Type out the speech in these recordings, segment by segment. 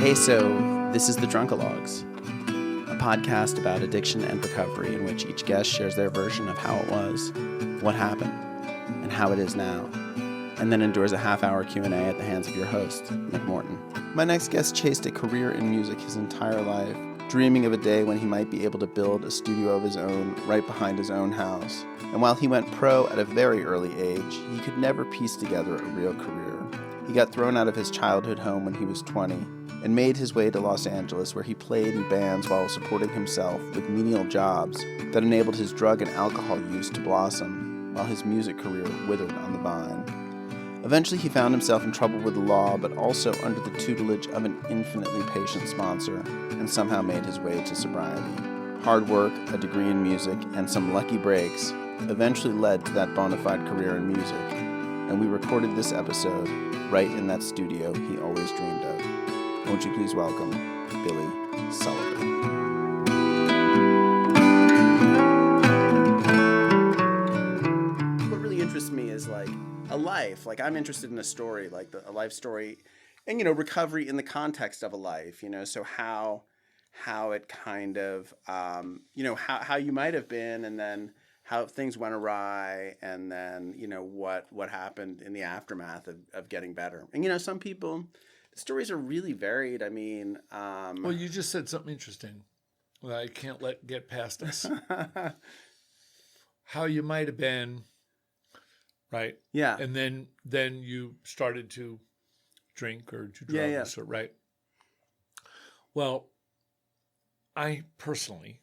Hey, so this is the Drunkalogs, a podcast about addiction and recovery in which each guest shares their version of how it was, what happened, and how it is now, and then endures a half-hour Q&A at the hands of your host, McMorton. My next guest chased a career in music his entire life, dreaming of a day when he might be able to build a studio of his own right behind his own house. And while he went pro at a very early age, he could never piece together a real career. He got thrown out of his childhood home when he was 20 and made his way to Los Angeles, where he played in bands while supporting himself with menial jobs that enabled his drug and alcohol use to blossom, while his music career withered on the vine. Eventually, he found himself in trouble with the law, but also under the tutelage of an infinitely patient sponsor, and somehow made his way to sobriety. Hard work, a degree in music, and some lucky breaks eventually led to that bona fide career in music, and we recorded this episode right in that studio he always dreamed of. Won't you please welcome Billy Sullivan. What really interests me is like a life. Like I'm interested in a story, like a life story, and recovery in the context of a life. So how it kind of how you might have been, and then how things went awry, and then what happened in the aftermath of getting better. And some people. Stories are really varied. I mean, well, you just said something interesting that I can't let get past us. How you might have been, right? Yeah. And then you started to drink or do drugs, or right? Well, I personally,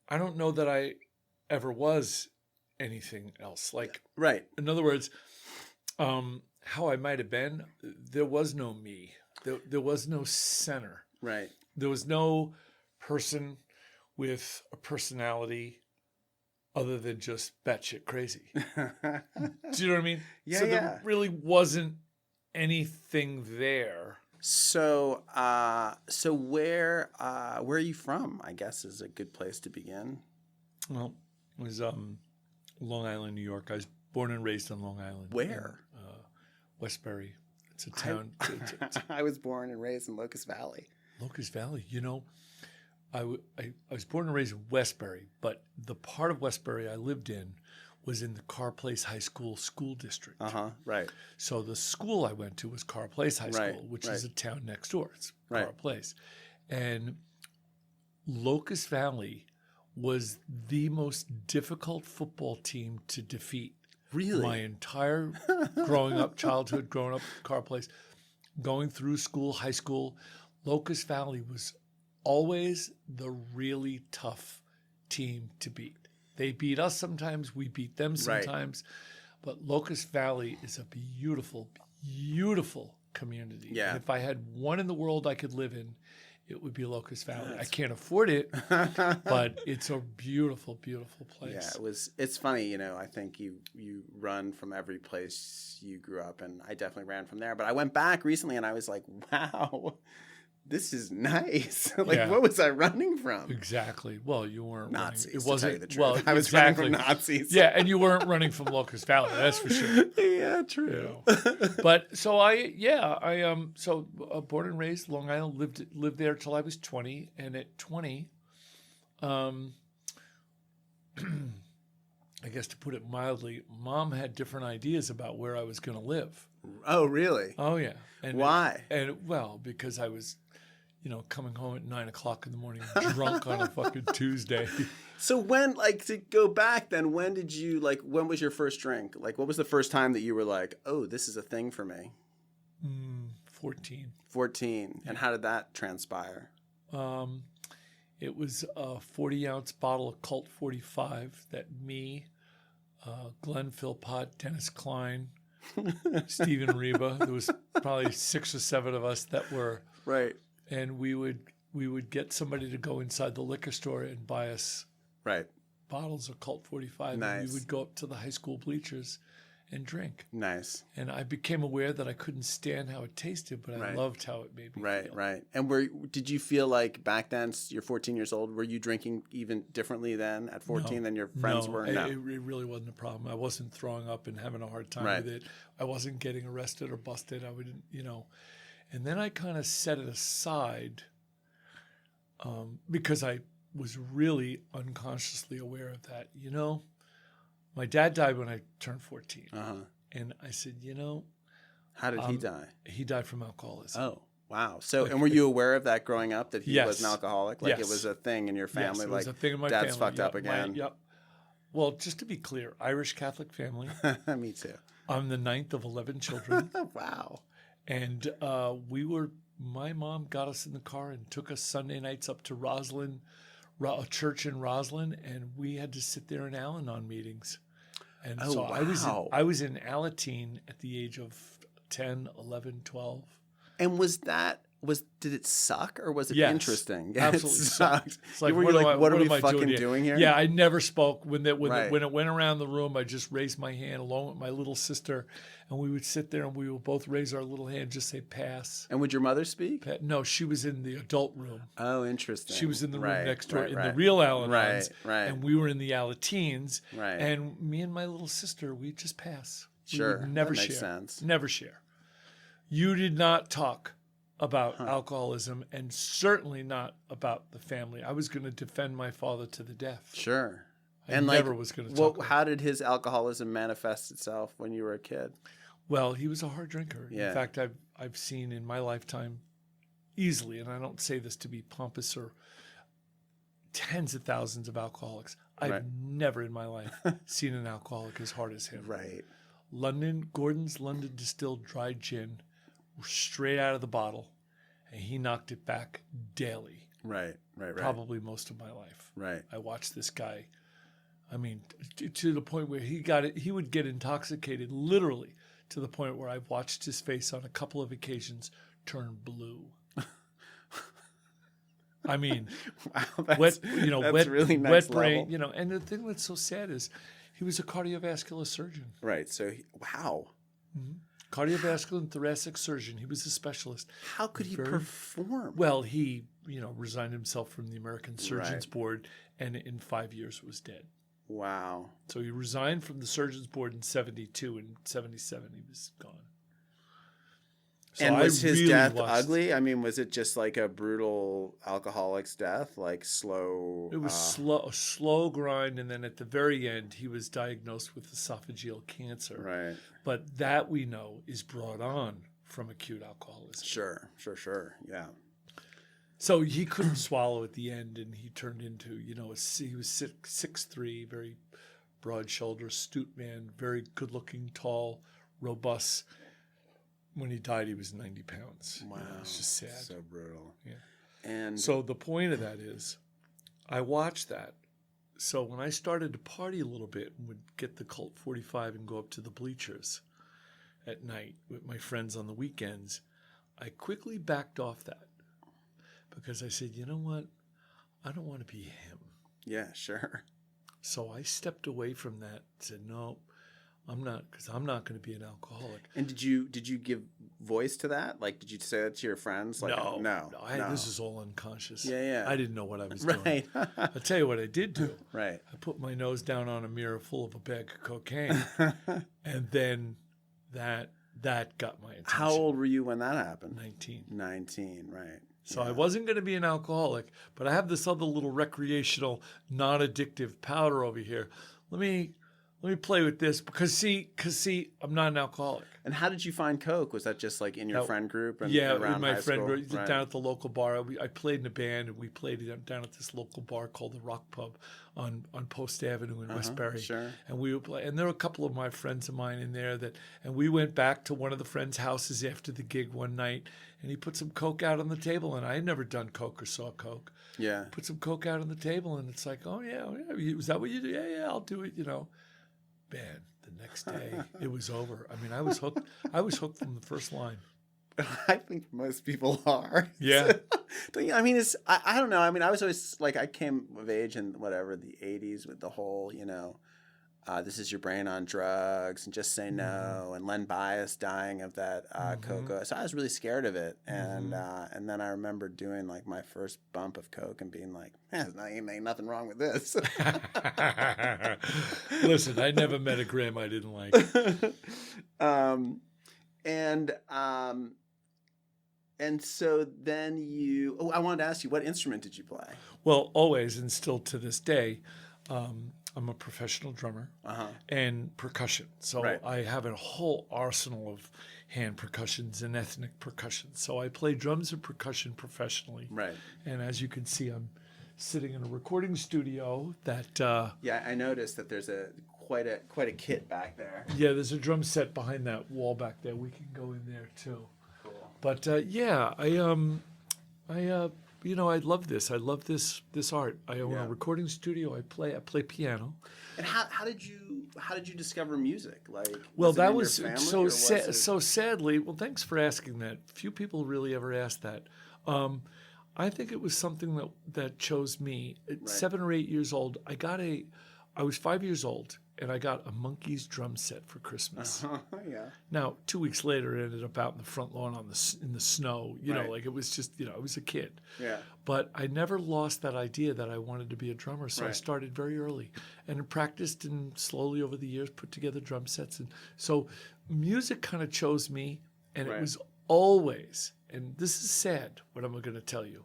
I don't know that I ever was anything else. Like, right. In other words, how I might have been, there was no me. There was no center. Right. There was no person with a personality other than just batshit crazy. Do you know what I mean? Yeah. So there really wasn't anything there. So, where are you from? I guess is a good place to begin. Well, it was Long Island, New York. I was born and raised on Long Island. Where? Westbury. It's a town. I was born and raised in Locust Valley. Locust Valley. I was born and raised in Westbury, but the part of Westbury I lived in was in the Carr Place High School school district. Right. So the school I went to was Carr Place High School, which is a town next door. It's Carr Place. And Locust Valley was the most difficult football team to defeat. Really? My entire childhood growing up at Carr Place, going through school, high school, Locust Valley was always the really tough team to beat. They beat us sometimes, we beat them sometimes, but Locust Valley is a beautiful, beautiful community. Yeah. And if I had one in the world I could live in, it would be Locust Valley. I can't afford it, but it's a beautiful, beautiful place. Yeah, it's funny, I think you run from every place you grew up, and I definitely ran from there. But I went back recently and I was like, wow, this is nice. What was I running from? Exactly. Well, you weren't Nazis. Running. It wasn't, to tell you the truth. Well, I was running from Nazis. Yeah, and you weren't running from Locust Valley. That's for sure. Yeah, true. But so born and raised Long Island, lived there till I was 20, and at 20, I guess to put it mildly, Mom had different ideas about where I was going to live. Oh, really? Oh, yeah. And why? Because I was, coming home at 9:00 in the morning, drunk on a fucking Tuesday. So when, to go back then, when did you, when was your first drink? What was the first time that you were like, oh, this is a thing for me? 14. 14. Yeah. And how did that transpire? It was a 40-ounce bottle of Colt 45 that me, Glenn Philpott, Dennis Klein, Stephen Reba, there was probably 6 or 7 of us that were. Right. And we would get somebody to go inside the liquor store and buy us bottles of Colt 45. Nice. And we would go up to the high school bleachers and drink. Nice. And I became aware that I couldn't stand how it tasted, but I loved how it made me feel. Right. And did you feel like back then, you're 14 years old, were you drinking even differently then at 14 than your friends were? No, it really wasn't a problem. I wasn't throwing up and having a hard time with it. I wasn't getting arrested or busted. I wouldn't, And then I kind of set it aside because I was really unconsciously aware of that. My dad died when I turned 14. Uh-huh. And I said, How did he die? He died from alcoholism. Oh, wow. So, and were you aware of that growing up, that he Yes. was an alcoholic? Like Yes. it was a thing in your family? Yes, it like was a thing in my dad's family. fucked up again? Yep. Well, just to be clear, Irish Catholic family. Me too. I'm the 9th of 11 children. Wow. And my mom got us in the car and took us Sunday nights up to Roslyn, a church in Roslyn, and we had to sit there in Al-Anon meetings. And so wow. I was in Alateen at the age of 10, 11, 12. And did it suck or was it Yes, interesting? Absolutely it sucked. It's like, what are we am I fucking doing here? Yeah, I never spoke. When it Right. went around the room, I just raised my hand along with my little sister, and we would sit there and we would both raise our little hand, just say pass. And would your mother speak? No, she was in the adult room. Oh, interesting. She was in the room Right, next door right, in right. the real Al-Anons, Right. and we were in the Alateens. Right. And me and my little sister, we'd just pass. We Sure, would never that makes share. sense. Never share. You did not talk about alcoholism, and certainly not about the family. I was going to defend my father to the death. Sure. I never was going to talk about it. How did his alcoholism manifest itself when you were a kid? Well, he was a hard drinker. Yeah. In fact, I've seen in my lifetime easily, and I don't say this to be pompous, or tens of thousands of alcoholics. I've Right. never in my life seen an alcoholic as hard as him. Right. Gordon's London Distilled Dried Gin, straight out of the bottle, and he knocked it back daily. Right. Probably most of my life. Right. I watched this guy. I mean, to the point where he would get intoxicated, literally, to the point where I've watched his face on a couple of occasions turn blue. I mean, Wow, wet really next brain, level. and the thing that's so sad is he was a cardiovascular surgeon. Right. So, wow. Cardiovascular and thoracic surgeon. He was a specialist. How could he perform? Well, he, resigned himself from the American Surgeons Right. Board, and in 5 years was dead. Wow. So he resigned from the Surgeons Board in 72, and 77 he was gone. So And was his death watched- ugly? I mean, was it just like a brutal alcoholic's death, like slow? It was a slow grind, and then at the very end, he was diagnosed with esophageal cancer. Right. But that we know is brought on from acute alcoholism. Sure. Yeah. So he couldn't swallow at the end, and he turned into, he was 6'3", very broad shoulder, astute man, very good looking, tall, robust. When he died, he was 90 pounds. Wow. It's just sad. So brutal. Yeah. And So the point of that is, I watched that. So when I started to party a little bit and would get the Colt 45 and go up to the bleachers at night with my friends on the weekends, I quickly backed off that because I said, you know what? I don't want to be him. yeah, sure. So I stepped away from that and said, no, I'm not, because I'm not going to be an alcoholic. And did you give voice to that? Like, did you say that to your friends? Like, no. This is all unconscious. Yeah. I didn't know what I was Right. doing. I'll tell you what I did do. Right. I put my nose down on a mirror full of a bag of cocaine, and then that got my attention. How old were you when that happened? 19. 19, right. So I wasn't going to be an alcoholic, but I have this other little recreational, non-addictive powder over here. Let me play with this because see, I'm not an alcoholic. And how did you find Coke? Was that just like in your friend group and Yeah, around in my high friend school? group, Right. down at the local bar. I played in a band, and we played down at this local bar called the Rock Pub on Post Avenue in Westbury. Sure. And we would play, and there were a couple of my friends of mine in there and we went back to one of the friends' houses after the gig one night, and he put some Coke out on the table, and I had never done Coke or saw Coke. Yeah. Put some Coke out on the table, and it's like, oh yeah, is that what you do? Yeah, I'll do it. Man, the next day it was over. I mean, I was hooked. I was hooked from the first line. I think most people are. Yeah. I mean, I don't know. I mean, I was always like, I came of age in whatever, the 80s with the whole, this is your brain on drugs and just say no, and Len Bias dying of that coca. So I was really scared of it. And then I remember doing like my first bump of Coke and being like, there's ain't nothing wrong with this. Listen, I never met a gram I didn't like. And so then I wanted to ask you, what instrument did you play? Well, always and still to this day, I'm a professional drummer and percussion. So Right. I have a whole arsenal of hand percussions and ethnic percussion. So I play drums and percussion professionally. Right. And as you can see, I'm sitting in a recording studio that Yeah, I noticed that there's quite a kit back there. yeah, there's a drum set behind that wall back there. We can go in there too. Cool. But yeah, I I love this. I love this art. I own a recording studio. I play piano. And how did you discover music? Like, Well, that was in your family, so sadly. Well, thanks for asking that. Few people really ever ask that. I think it was something that chose me. At 7 or 8 years old, I was 5 years old, and I got a Monkees drum set for Christmas. Yeah. Now, 2 weeks later, it ended up out in the front lawn in the snow. You know, like it was just, I was a kid. Yeah. But I never lost that idea that I wanted to be a drummer. So I started very early and practiced and slowly over the years put together drum sets. And so music kind of chose me, and it was always, and this is sad what I'm going to tell you,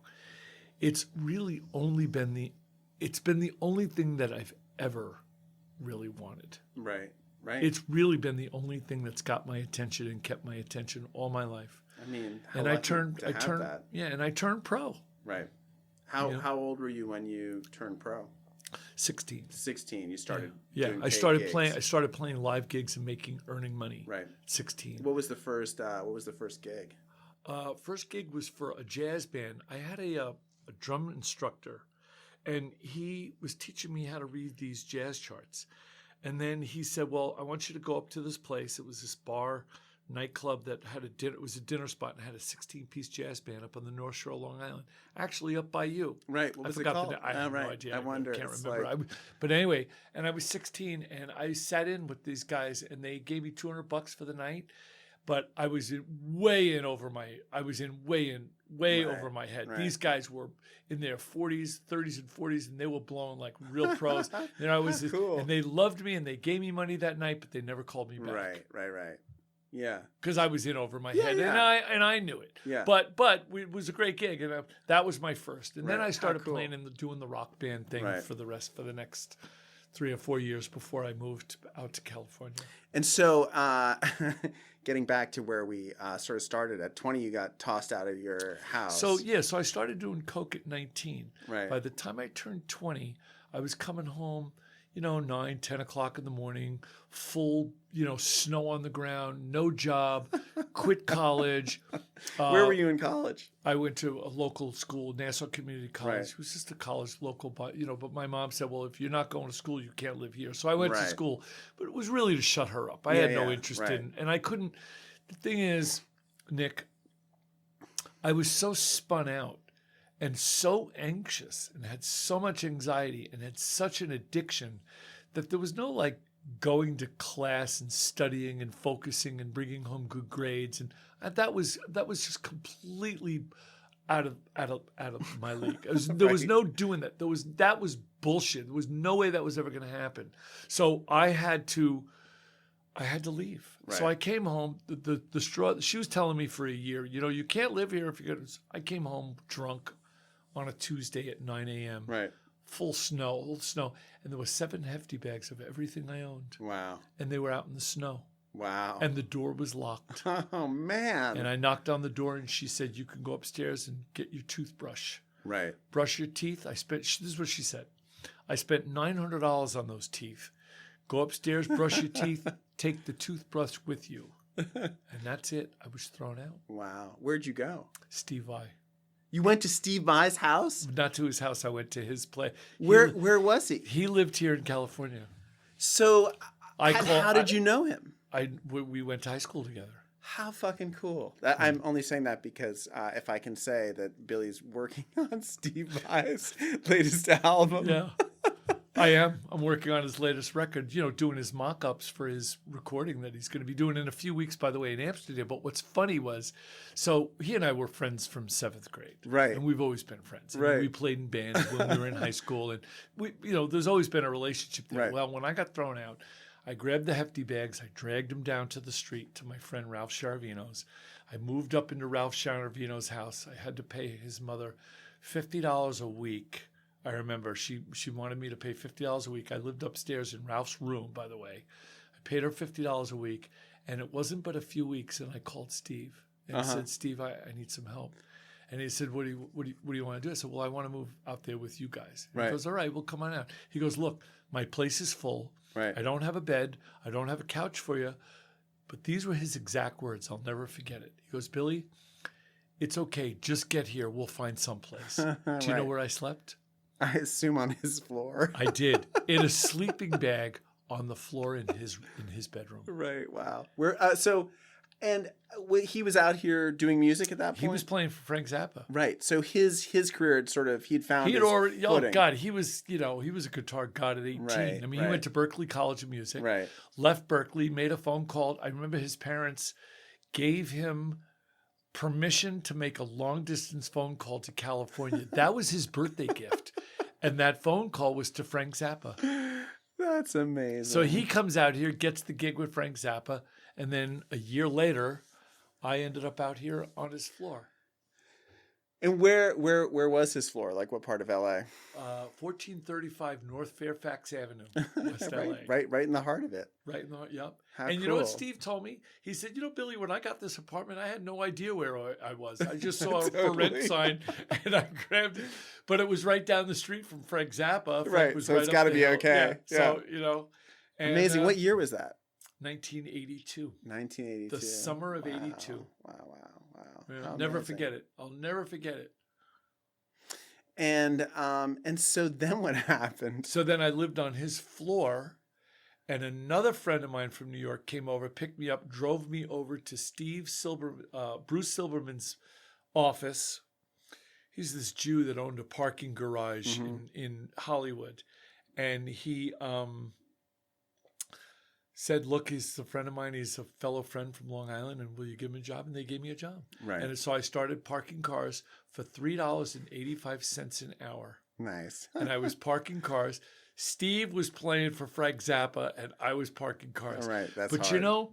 it's really been the only thing that I've ever really wanted. Right. It's really been the only thing that's got my attention and kept my attention all my life. I mean, and I turned pro. Right. How old were you when you turned pro? 16. 16. You started. Yeah. Doing I started playing live gigs and earning money. Right. 16. What was the first gig? First gig was for a jazz band. I had a drum instructor, and he was teaching me how to read these jazz charts. And then he said, well, I want you to go up to this place. It was this bar nightclub that had a dinner. It was a dinner spot and had a 16-piece jazz band up on the North Shore of Long Island, actually up by you. Right. What was it called? I have no idea. I wonder. I can't remember. But anyway, and I was 16, and I sat in with these guys, and they gave me $200 for the night. But I was way over my head. Right. These guys were in their 30s and 40s, and they were blowing like real pros. And I was cool. And they loved me, and they gave me money that night, but they never called me back. Right. Yeah. Because I was in over my head, and I knew it. Yeah. But it was a great gig, and that was my first. And then I started playing doing the rock band thing for the next 3 or 4 years before I moved out to California. And so, getting back to where we sort of started, at 20, you got tossed out of your house. So I started doing coke at 19. Right. By the time I turned 20, I was coming home, 9, 10 o'clock in the morning, full, snow on the ground, no job, quit college. Where were you in college? I went to a local school, Nassau Community College. Right. It was just a college local, but my mom said, well, if you're not going to school, you can't live here. So I went to school, but it was really to shut her up. I had no interest in, and I couldn't. The thing is, Nick, I was so spun out and so anxious and had so much anxiety and had such an addiction that there was no like going to class and studying and focusing and bringing home good grades, and that was just completely out of my league. There was no doing that. That was bullshit. There was no way that was ever going to happen. So I had to leave. Right. So I came home. The straw. She was telling me for a year, you can't live here if you're going to. I came home drunk on a Tuesday at 9 a.m. Right. Full snow, and there were 7 hefty bags of everything I owned. Wow. And they were out in the snow. Wow. And the door was locked. Oh, man. And I knocked on the door, and she said, you can go upstairs and get your toothbrush. Right. Brush your teeth. This is what she said. I spent $900 on those teeth. Go upstairs, brush your teeth, take the toothbrush with you. And that's it. I was thrown out. Wow. Where'd you go? Steve Vai. You went to Steve Vai's house? Not to his house. I went to his place. Where was he? He lived here in California. So how did you know him? We went to high school together. How fucking cool. I'm only saying that because if I can say that Billy's working on Steve Vai's latest album. Yeah. I am. I'm working on his latest record, doing his mock-ups for his recording that he's going to be doing in a few weeks, by the way, in Amsterdam. But what's funny was, so he and I were friends from 7th grade. Right. And we've always been friends. And right. We played in bands when we were in high school. And, there's always been a relationship there. Right. Well, when I got thrown out, I grabbed the hefty bags. I dragged them down to the street to my friend Ralph Sciarvino's. I moved up into Ralph Sciarvino's house. I had to pay his mother $50 a week. I remember she wanted me to pay $50 a week. I lived upstairs in Ralph's room, by the way. I paid her $50 a week, and it wasn't but a few weeks, and I called Steve and said, Steve, I need some help. And he said, what do you want to do? I said, well, I want to move out there with you guys. And he goes, all right, well, come on out. He goes, look, my place is full. Right. I don't have a bed. I don't have a couch for you. But these were his exact words. I'll never forget it. He goes, Billy, it's okay. Just get here. We'll find someplace. Do you know where I slept? I assume on his floor. I did. In a sleeping bag on the floor in his bedroom. Right. Wow. He was out here doing music at that point? He was playing for Frank Zappa. Right. So his career had sort of, he'd found his already, footing. oh God, he was a guitar god at 18. Right, I mean, he went to Berklee College of Music, right. Left Berklee, made a phone call. I remember his parents gave him permission to make a long distance phone call to California. That was his birthday gift. And that phone call was to Frank Zappa. That's amazing. So he comes out here, gets the gig with Frank Zappa, and then a year later, I ended up out here on his floor. And where was his floor? Like what part of LA? 1435 North Fairfax Avenue, West LA. Right in the heart of it. Right in the heart, yep. How and you cool. know what Steve told me? He said, Billy, when I got this apartment, I had no idea where I was. I just saw a for rent sign and I grabbed it. But it was right down the street from Frank Zappa. Frank was so right it's got to be okay. Yeah. So, and, amazing. What year was that? 1982. 1982. The summer of 82. Wow. Yeah, never forget it. I'll never forget it. And so then what happened? So then I lived on his floor, and another friend of mine from New York came over, picked me up, drove me over to Bruce Silberman's office. He's this Jew that owned a parking garage in Hollywood. And he said, look, he's a friend of mine. He's a fellow friend from Long Island, and will you give him a job? And they gave me a job. Right. And so I started parking cars for $3.85 an hour. Nice. And I was parking cars. Steve was playing for Frank Zappa, and I was parking cars. All right, that's But hard.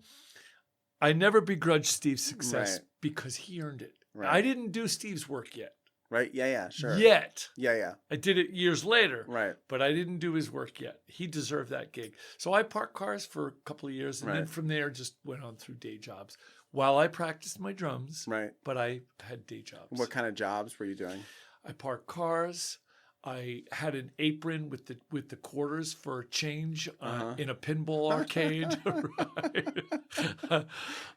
I never begrudged Steve's success Right. because he earned it. Right. I didn't do Steve's work yet. Right? Yeah, sure. Yet. Yeah. I did it years later. Right. But I didn't do his work yet. He deserved that gig. So I parked cars for a couple of years, and then from there just went on through day jobs while I practiced my drums. Right. But I had day jobs. What kind of jobs were you doing? I parked cars. I had an apron with the quarters for change in a pinball arcade. Right?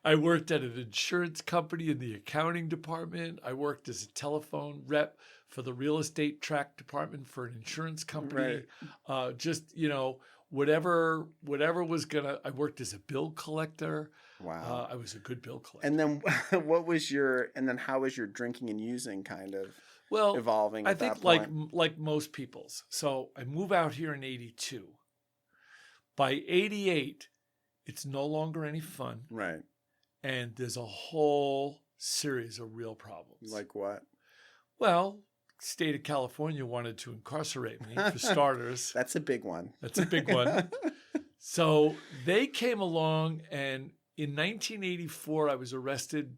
I worked at an insurance company in the accounting department. I worked as a telephone rep for the real estate track department for an insurance company. Right. Whatever was gonna. I worked as a bill collector. Wow. I was a good bill collector. And then how was your drinking and using kind of evolving I at think that point? like most people's. So I move out here in 82. By 88, it's no longer any fun. Right. And there's a whole series of real problems. Like what? Well, state of California wanted to incarcerate me for starters. That's a big one. That's a big one. So they came along, and in 1984, I was arrested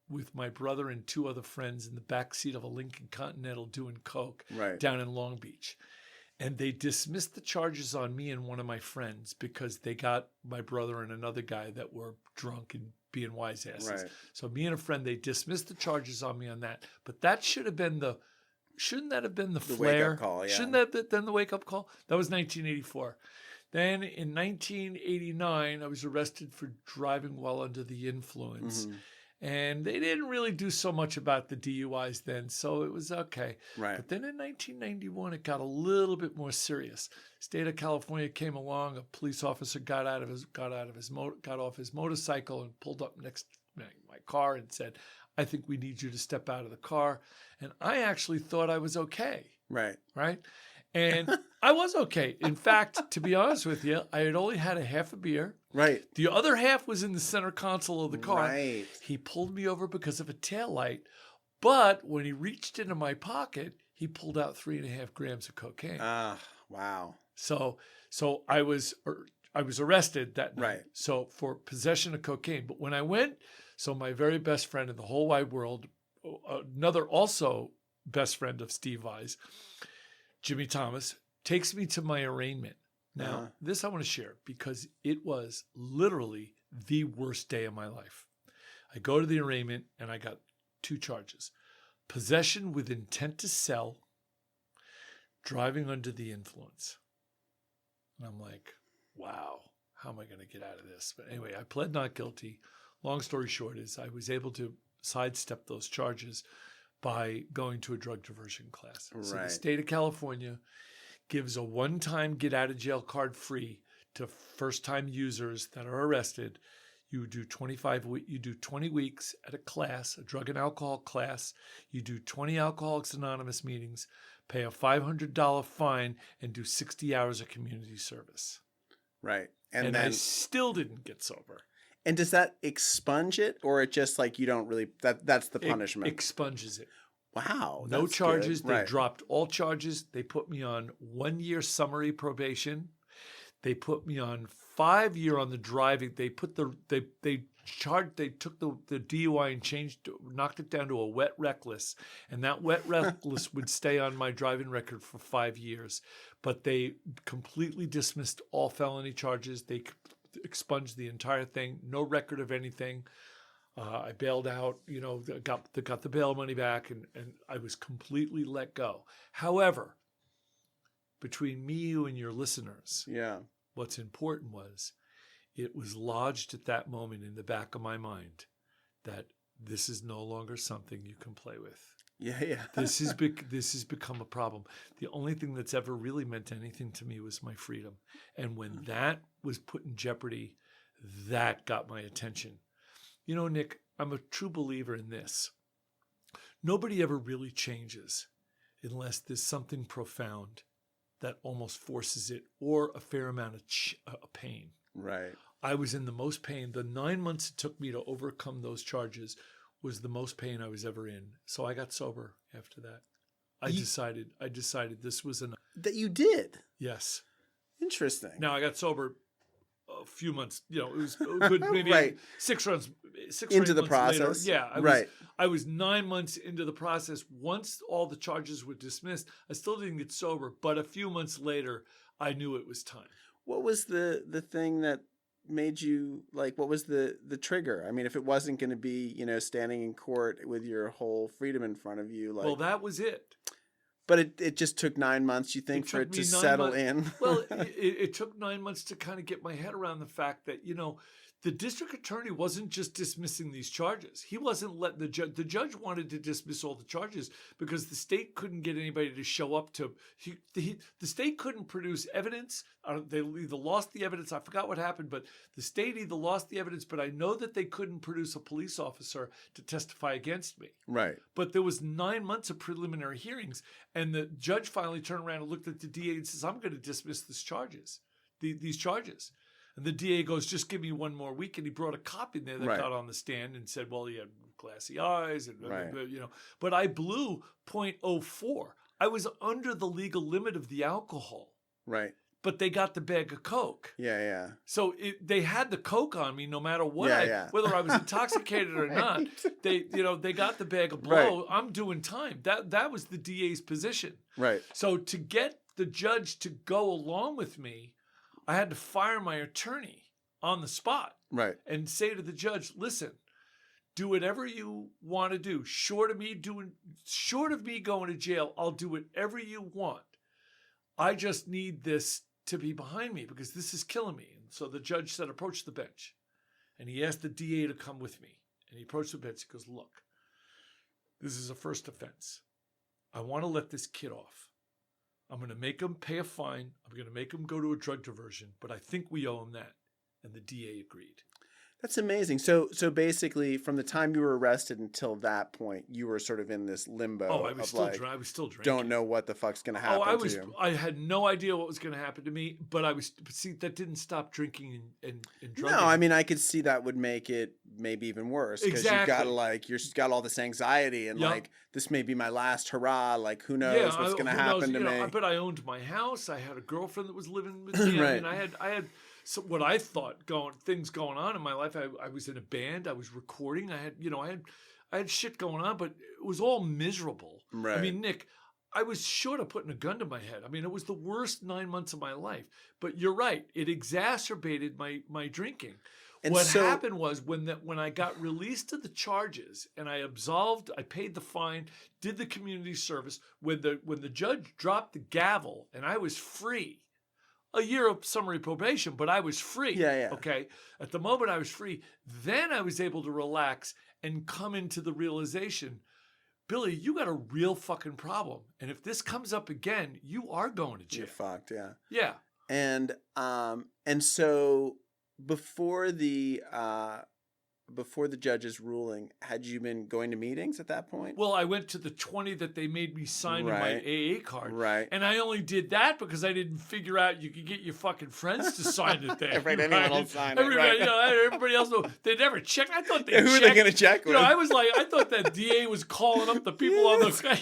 with my brother and two other friends in the backseat of a Lincoln Continental doing coke down in Long Beach. And they dismissed the charges on me and one of my friends because they got my brother and another guy that were drunk and being wise asses. Right. So me and a friend, they dismissed the charges on me on that. But that shouldn't that have been the flare? Wake-up call, yeah. Shouldn't that have been the wake-up call? That was 1984. Then in 1989, I was arrested for driving while under the influence. Mm-hmm. And they didn't really do so much about the DUIs then, so it was okay. Right. But then in 1991, it got a little bit more serious. State of California came along. A police officer got off his motorcycle and pulled up next to my car and said, "I think we need you to step out of the car." And I actually thought I was okay. Right. Right. And I was okay. In fact, to be honest with you, I had only had a half a beer. Right. The other half was in the center console of the car. Right. He pulled me over because of a taillight. But when he reached into my pocket, he pulled out 3.5 grams of cocaine. Wow. So I was I was arrested that night. Right. So for possession of cocaine. But when I went, so my very best friend in the whole wide world, another also best friend of Steve Vai's, Jimmy Thomas, takes me to my arraignment. Now, this I want to share because it was literally the worst day of my life. I go to the arraignment and I got 2 charges. Possession with intent to sell, driving under the influence. And I'm like, wow, how am I going to get out of this? But anyway, I pled not guilty. Long story short is I was able to sidestep those charges by going to a drug diversion class. Right. So the state of California gives a one-time get-out-of-jail card free to first-time users that are arrested. You do 20 weeks at a class, a drug and alcohol class. You do 20 Alcoholics Anonymous meetings, pay a $500 fine, and do 60 hours of community service. Right. And then I still didn't get sober. And does that expunge it, or it just like you don't really that's the punishment? It expunges it. Wow. No that's charges. good. They Right. dropped all charges. They put me on 1-year summary probation. They put me on 5-year on the driving. They put they took the DUI and knocked it down to a wet reckless, and that wet reckless would stay on my driving record for 5 years. But they completely dismissed all felony charges. They expunged the entire thing. No record of anything. I bailed out, got the bail money back, and I was completely let go. However, between me, you, and your listeners, Yeah. what's important was it was lodged at that moment in the back of my mind that this is no longer something you can play with. Yeah. This has become a problem. The only thing that's ever really meant anything to me was my freedom. And when that was put in jeopardy, that got my attention. Nick, I'm a true believer in this. Nobody ever really changes unless there's something profound that almost forces it, or a fair amount of pain. Right. I was in the most pain. The 9 months it took me to overcome those charges was the most pain I was ever in. So I got sober after that. I decided this was enough. That you did. Yes. Interesting. Now I got sober a few months. It was good, maybe Right. 6 months Into the months process. Later. Yeah. Right. I was 9 months into the process. Once all the charges were dismissed, I still didn't get sober. But a few months later, I knew it was time. What was the thing that made you what was the trigger? I mean, if it wasn't going to be, standing in court with your whole freedom in front of you, well, that was it. But it just took 9 months, you think, for it to settle in? Well, it took 9 months to kind of get my head around the fact that, the district attorney wasn't just dismissing these charges. He wasn't letting the judge wanted to dismiss all the charges because the state couldn't get anybody to show up to, the state couldn't produce evidence. They either lost the evidence. I forgot what happened, but the state either lost the evidence, but I know that they couldn't produce a police officer to testify against me. Right. But there was 9 months of preliminary hearings, and the judge finally turned around and looked at the DA and says, I'm going to dismiss these charges. And the DA goes, just give me 1 more week. And he brought a cop in there that Right. got on the stand and said, well, he had glassy eyes. And Right. But I blew .04. I was under the legal limit of the alcohol. Right. But they got the bag of Coke. Yeah. So they had the Coke on me no matter what, whether I was intoxicated or not. They got the bag of blow. Right. I'm doing time. That was the DA's position. Right. So to get the judge to go along with me, I had to fire my attorney on the spot. Right. And say to the judge, listen, do whatever you want to do. Short of me going to jail, I'll do whatever you want. I just need this to be behind me because this is killing me. And so the judge said, approach the bench. And he asked the DA to come with me. And he approached the bench. He goes, look, this is a first offense. I want to let this kid off. I'm going to make him pay a fine. I'm going to make him go to a drug diversion, but I think we owe him that. And the DA agreed. That's amazing. So basically, from the time you were arrested until that point, you were sort of in this limbo. Oh, I was still drinking. Don't know what the fuck's going to happen to you. I had no idea what was going to happen to me, but that didn't stop drinking and drugging. No, I mean, I could see that would make it maybe even worse because Exactly. you've got all this anxiety and Yep. this may be my last hurrah. Who knows what's going to happen to me? But I owned my house. I had a girlfriend that was living with me. Right. I mean, I had so what I thought things going on in my life. I was in a band. I was recording. I had shit going on, but it was all miserable. Right. I mean, Nick, I was short of putting a gun to my head. I mean, it was the worst 9 months of my life. But you're right. It exacerbated my drinking. And what so, happened was when I got released of the charges and I paid the fine, did the community service, when the judge dropped the gavel and I was free. A year of summary probation, but I was free. Yeah. Okay. At the moment I was free, then I was able to relax and come into the realization, Billy, you got a real fucking problem. And if this comes up again, you are going to jail. You're fucked, yeah. Yeah. And so before the judge's ruling, had you been going to meetings at that point? Well, I went to the 20 that they made me sign in my AA card. Right. And I only did that because I didn't figure out you could get your fucking friends to sign it there. Right, anyone will sign it. Everybody, Right. Everybody else, they never checked. I thought they Who are they going to check with? I thought that DA was calling up the people on the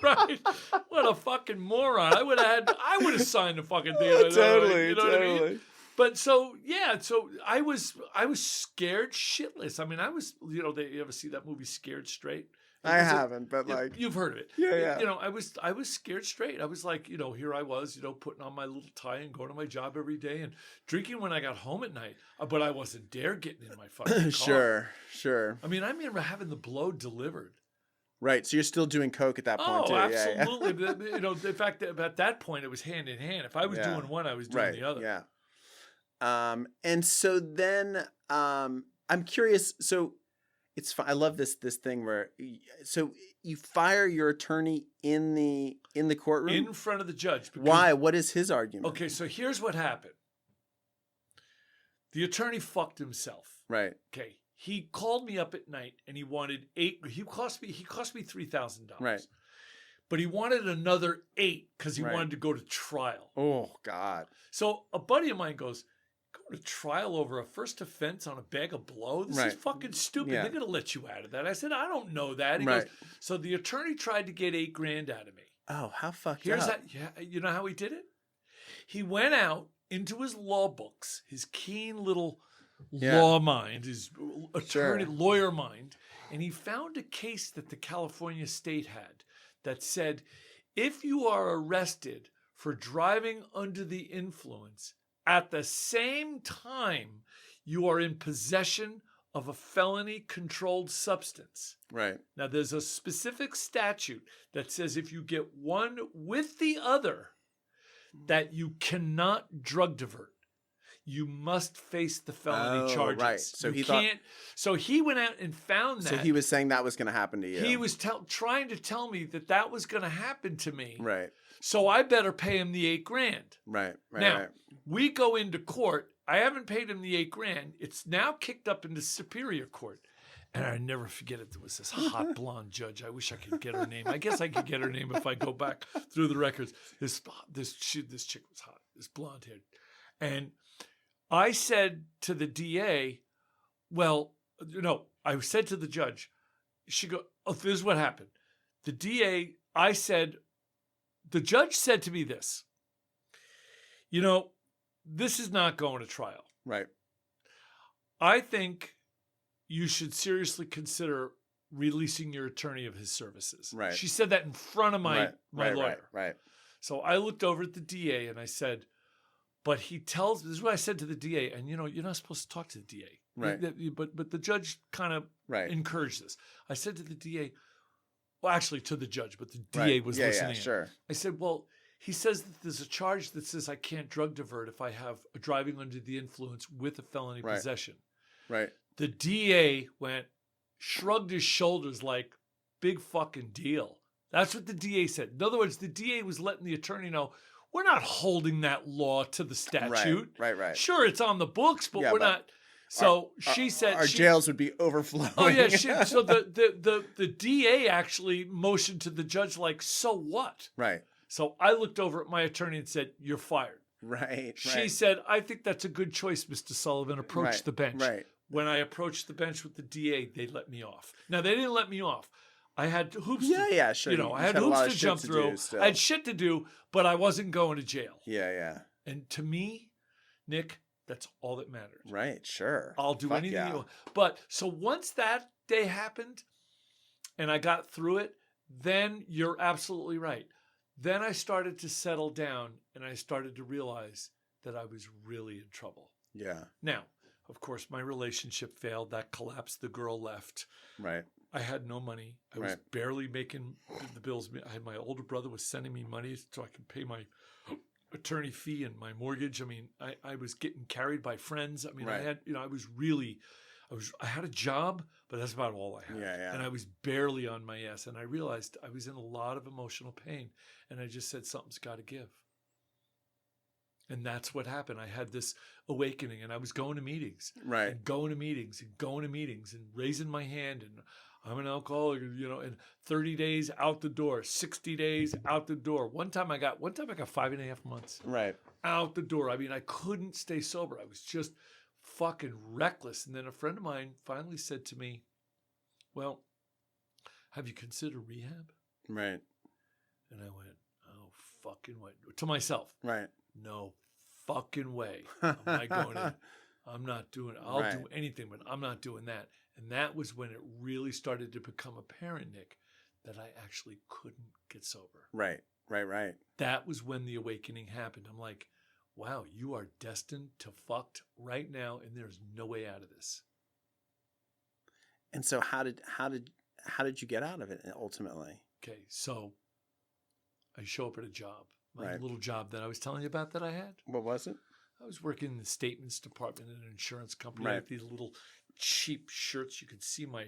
right. What a fucking moron. I would have signed the fucking thing. Totally. You know what I mean? But so I was scared shitless. I mean, you ever see that movie Scared Straight? I haven't, but you've heard of it. Yeah. I was scared straight. I was like, here I was, putting on my little tie and going to my job every day and drinking when I got home at night. But I wasn't dare getting in my fucking car. Sure. I mean, I remember having the blow delivered. Right. So you're still doing coke at that point too. Absolutely. Yeah. In fact, at that point, it was hand in hand. If I was doing one, I was doing the other. Yeah. And so then, I'm curious. So it's fine. I love this thing where, so you fire your attorney in the courtroom in front of the judge. Why? What is his argument? Okay. So here's what happened. The attorney fucked himself. Right. Okay. He called me up at night and he wanted he cost me $3,000. Right. But he wanted another $8,000 because he wanted to go to trial. Oh God. So a buddy of mine goes, go to trial over a first offense on a bag of blow? This is fucking stupid. Yeah. They're going to let you out of that. I said, I don't know that. He goes, so the attorney tried to get $8,000 out of me. Oh, how fucked Here's up. that. Yeah. You know how he did it? He went out into his law books, his keen little law mind, his attorney lawyer mind, and he found a case that the California state had that said, if you are arrested for driving under the influence, at the same time you are in possession of a felony controlled substance. Right. Now there's a specific statute that says if you get one with the other, that you cannot drug divert. You must face the felony charges. Right. So you can't. So he went out and found that. So he was saying that was going to happen to you. He was trying to tell me that was going to happen to me. Right. So I better pay him the $8,000. Right. Now we go into court. I haven't paid him the $8,000. It's now kicked up into Superior Court. And I never forget it. There was this hot blonde judge. I wish I could get her name. I guess I could get her name if I go back through the records. This chick was hot. This blonde haired, and I said to the DA, I said to the judge. She go, oh, this is what happened. The DA, the judge said to me this. This is not going to trial. Right. I think you should seriously consider releasing your attorney of his services. Right. She said that in front of my lawyer. Right. So I looked over at the DA and I said, but this is what I said to the DA, and you're not supposed to talk to the DA. Right. But the judge kind of encouraged this. I said to the DA, well, actually to the judge, but the DA was listening. Yeah, sure. I said, well, he says that there's a charge that says I can't drug divert if I have a driving under the influence with a felony possession. Right. The DA shrugged his shoulders like, big fucking deal. That's what the DA said. In other words, the DA was letting the attorney know, we're not holding that law to the statute. Right. Sure, it's on the books, but we're not. So she said our jails would be overflowing. Oh yeah. So the DA actually motioned to the judge like, so what? Right. So I looked over at my attorney and said, you're fired. Right. She said, I think that's a good choice, Mr. Sullivan. Approach the bench. Right. When I approached the bench with the DA, they let me off. Now they didn't let me off. I had hoops. Sure. I had hoops to jump through. I had shit to do, but I wasn't going to jail. Yeah. And to me, Nick, That's all that matters. Right. Sure. I'll do Fuck anything yeah. you want. But so once that day happened and I got through it, then you're absolutely right. Then I started to settle down and I started to realize that I was really in trouble. Yeah. Now, of course, my relationship failed. That collapsed. The girl left. Right. I had no money. I was barely making the bills. I had my older brother was sending me money so I could pay my attorney fee and my mortgage. I mean, I was getting carried by friends. I mean, I had, I had a job, but that's about all I had. Yeah. And I was barely on my ass. And I realized I was in a lot of emotional pain. And I just said, something's got to give. And that's what happened. I had this awakening and I was going to meetings. Right. And going to meetings and raising my hand and I'm an alcoholic, and 30 days out the door, 60 days out the door. One time I got 5.5 months. Right. Out the door. I mean, I couldn't stay sober. I was just fucking reckless. And then a friend of mine finally said to me, well, have you considered rehab? Right. And I went, oh, fucking way. To myself. Right. No fucking way am I going in. I'm not doing it. I'll do anything, but I'm not doing that. And that was when it really started to become apparent, Nick, that I actually couldn't get sober. Right. That was when the awakening happened. I'm like, wow, you are destined to fucked right now, and there's no way out of this. And so how did you get out of it ultimately? Okay, so I show up at a job, my little job that I was telling you about that I had. What was it? I was working in the statements department in an insurance company. I had these little cheap shirts. You could see my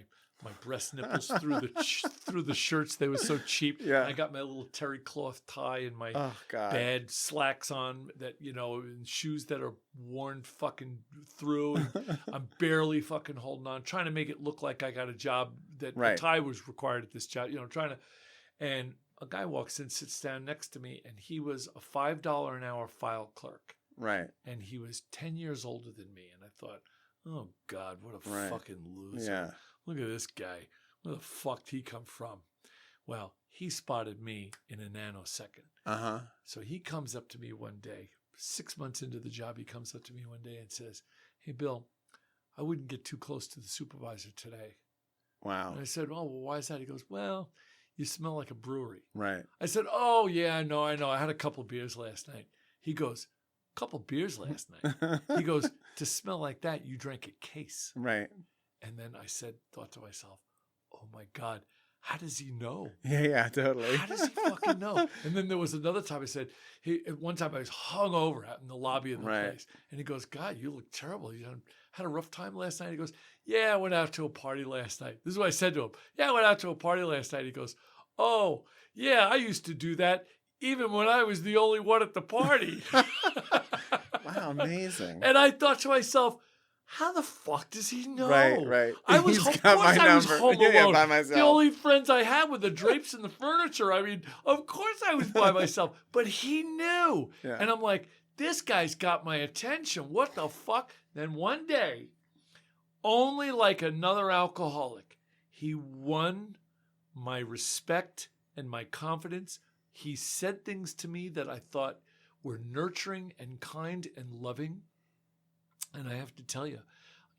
breast nipples through the shirts. They were so cheap. Yeah. I got my little terry cloth tie and my bad slacks on that, and shoes that are worn fucking through. And I'm barely fucking holding on, trying to make it look like I got a job that the tie was required at this job, and a guy walks in, sits down next to me, and he was a $5 an hour file clerk. Right. And he was 10 years older than me. And I thought, oh, God, what a fucking loser. Yeah. Look at this guy. Where the fuck did he come from? Well, he spotted me in a nanosecond. Uh-huh. So he comes up to me one day, 6 months into the job, he comes up to me one day and says, hey, Bill, I wouldn't get too close to the supervisor today. Wow. And I said, oh, well, why is that? He goes, well, you smell like a brewery. Right. I said, oh, yeah, I know. I had a couple of beers last night. He goes, couple beers last night. He goes, to smell like that, you drank a case. Right. And then I thought to myself, oh my God, how does he know? Yeah, totally. How does he fucking know? And then there was another time I said, one time I was hungover out in the lobby of the place. And he goes, God, you look terrible. You had a rough time last night? He goes, yeah, I went out to a party last night. This is what I said to him. Yeah, I went out to a party last night. He goes, oh, yeah, I used to do that even when I was the only one at the party. Wow, amazing. And I thought to myself, how the fuck does he know? Right. I was home alone. Yeah, by myself. The only friends I had were the drapes and the furniture. I mean, of course I was by myself, but he knew. Yeah. And I'm like, this guy's got my attention. What the fuck? Then one day, only like another alcoholic, he won my respect and my confidence. He said things to me that I thought were nurturing and kind and loving. And I have to tell you,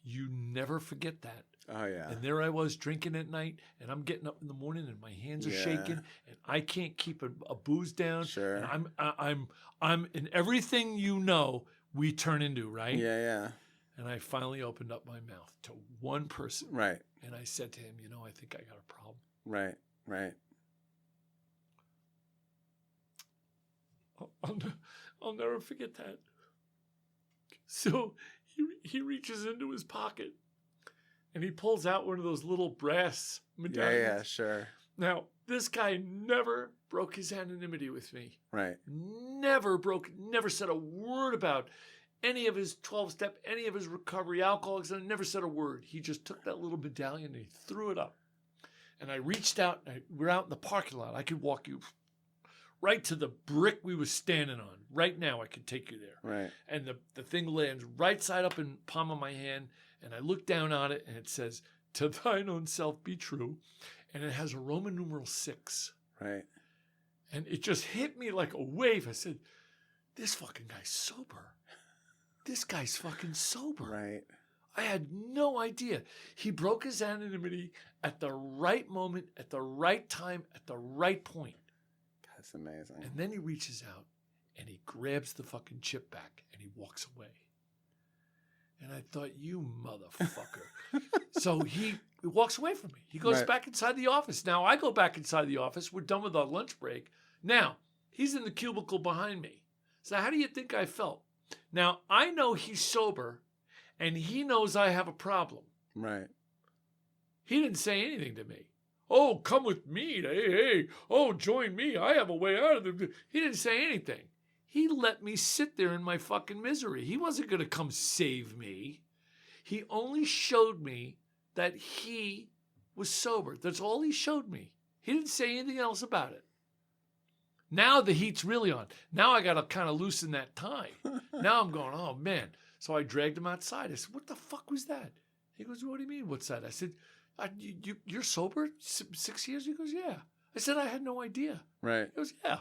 you never forget that. Oh, yeah. And there I was drinking at night, and I'm getting up in the morning, and my hands are shaking, and I can't keep a booze down. Sure. And I'm in everything we turn into, right? Yeah. And I finally opened up my mouth to one person. Right. And I said to him, I think I got a problem. Right. I'll never forget that. So he reaches into his pocket and he pulls out one of those little brass medallions. Yeah, sure. Now, this guy never broke his anonymity with me. Right. Never said a word about any of his 12-step, any of his recovery, alcoholics, and never said a word. He just took that little medallion and he threw it up. And I reached out, and we're out in the parking lot. I could walk you right to the brick we were standing on. Right now, I could take you there. Right. And the thing lands right side up in palm of my hand, and I look down on it, and it says, to thine own self be true. And it has a Roman numeral 6. Right. And it just hit me like a wave. I said, this fucking guy's sober. this guy's fucking sober. Right. I had no idea. He broke his anonymity at the right moment, at the right time, at the right point. That's amazing. And then he reaches out and he grabs the fucking chip back and he walks away. And I thought, you motherfucker. So he walks away from me. He goes back inside the office. Now I go back inside the office. We're done with our lunch break. Now he's in the cubicle behind me. So how do you think I felt? Now I know he's sober and he knows I have a problem. Right. He didn't say anything to me. Oh, come with me. Hey. Oh, join me. I have a way out of it. He didn't say anything. He let me sit there in my fucking misery. He wasn't going to come save me. He only showed me that he was sober. That's all he showed me. He didn't say anything else about it. Now the heat's really on. Now I got to kind of loosen that tie. Now I'm going, oh, man. So I dragged him outside. I said, what the fuck was that? He goes, what do you mean, what's that? I said, you're sober 6 years? He goes, yeah. I said, I had no idea. Right. He goes, yeah.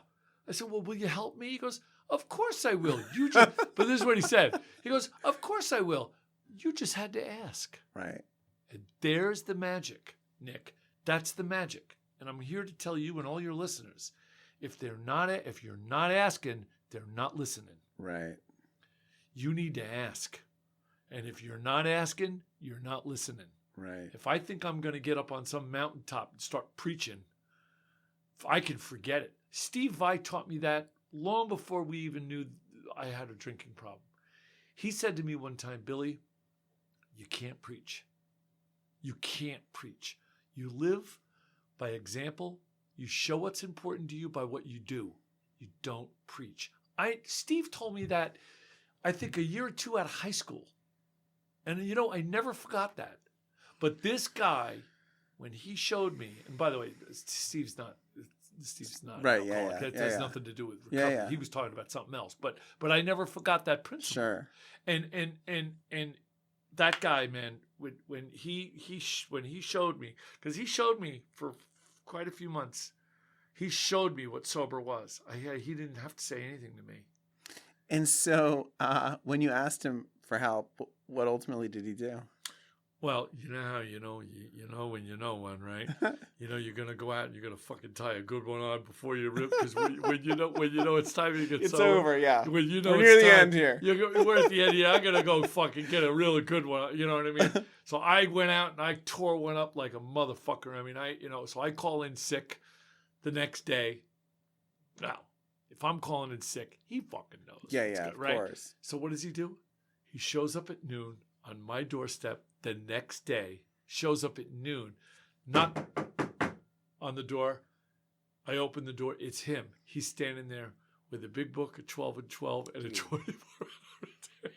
I said, well, will you help me? He goes, of course I will. You just, but this is what he said. He goes, of course I will. You just had to ask. Right. And there's the magic, Nick. That's the magic. And I'm here to tell you and all your listeners, if you're not asking, they're not listening. Right. You need to ask. And if you're not asking, you're not listening. Right. If I think I'm going to get up on some mountaintop and start preaching, I can forget it. Steve Vai taught me that long before we even knew I had a drinking problem. He said to me one time, Billy, you can't preach. You can't preach. You live by example. You show what's important to you by what you do. You don't preach. Steve told me that, I think, a year or two out of high school. And, I never forgot that. But this guy, when he showed me, and by the way, Steve's not right, an yeah, alcoholic. yeah, That has nothing to do with recovery. Yeah. He was talking about something else. But I never forgot that principle. Sure. And that guy, man, when he showed me, because he showed me for quite a few months, he showed me what sober was. He didn't have to say anything to me. And so when you asked him for help, what ultimately did he do? Well, you know how you know when you know one, right? You're gonna go out and you're gonna fucking tie a good one on before you rip, because when you know it's time to get it's sober. over, yeah. When you know we're it's near the time, end here. We're at the end. Yeah, I'm gonna go fucking get a really good one. You know what I mean? So I went out and I tore one up like a motherfucker. I mean, so I call in sick the next day. Now, if I'm calling in sick, he fucking knows. Yeah, good, right? Of course. So what does he do? He shows up at noon on my doorstep the next day, shows up at noon, knock on the door. I open the door. It's him. He's standing there with a big book, a 12 and 12, and a 24-hour day.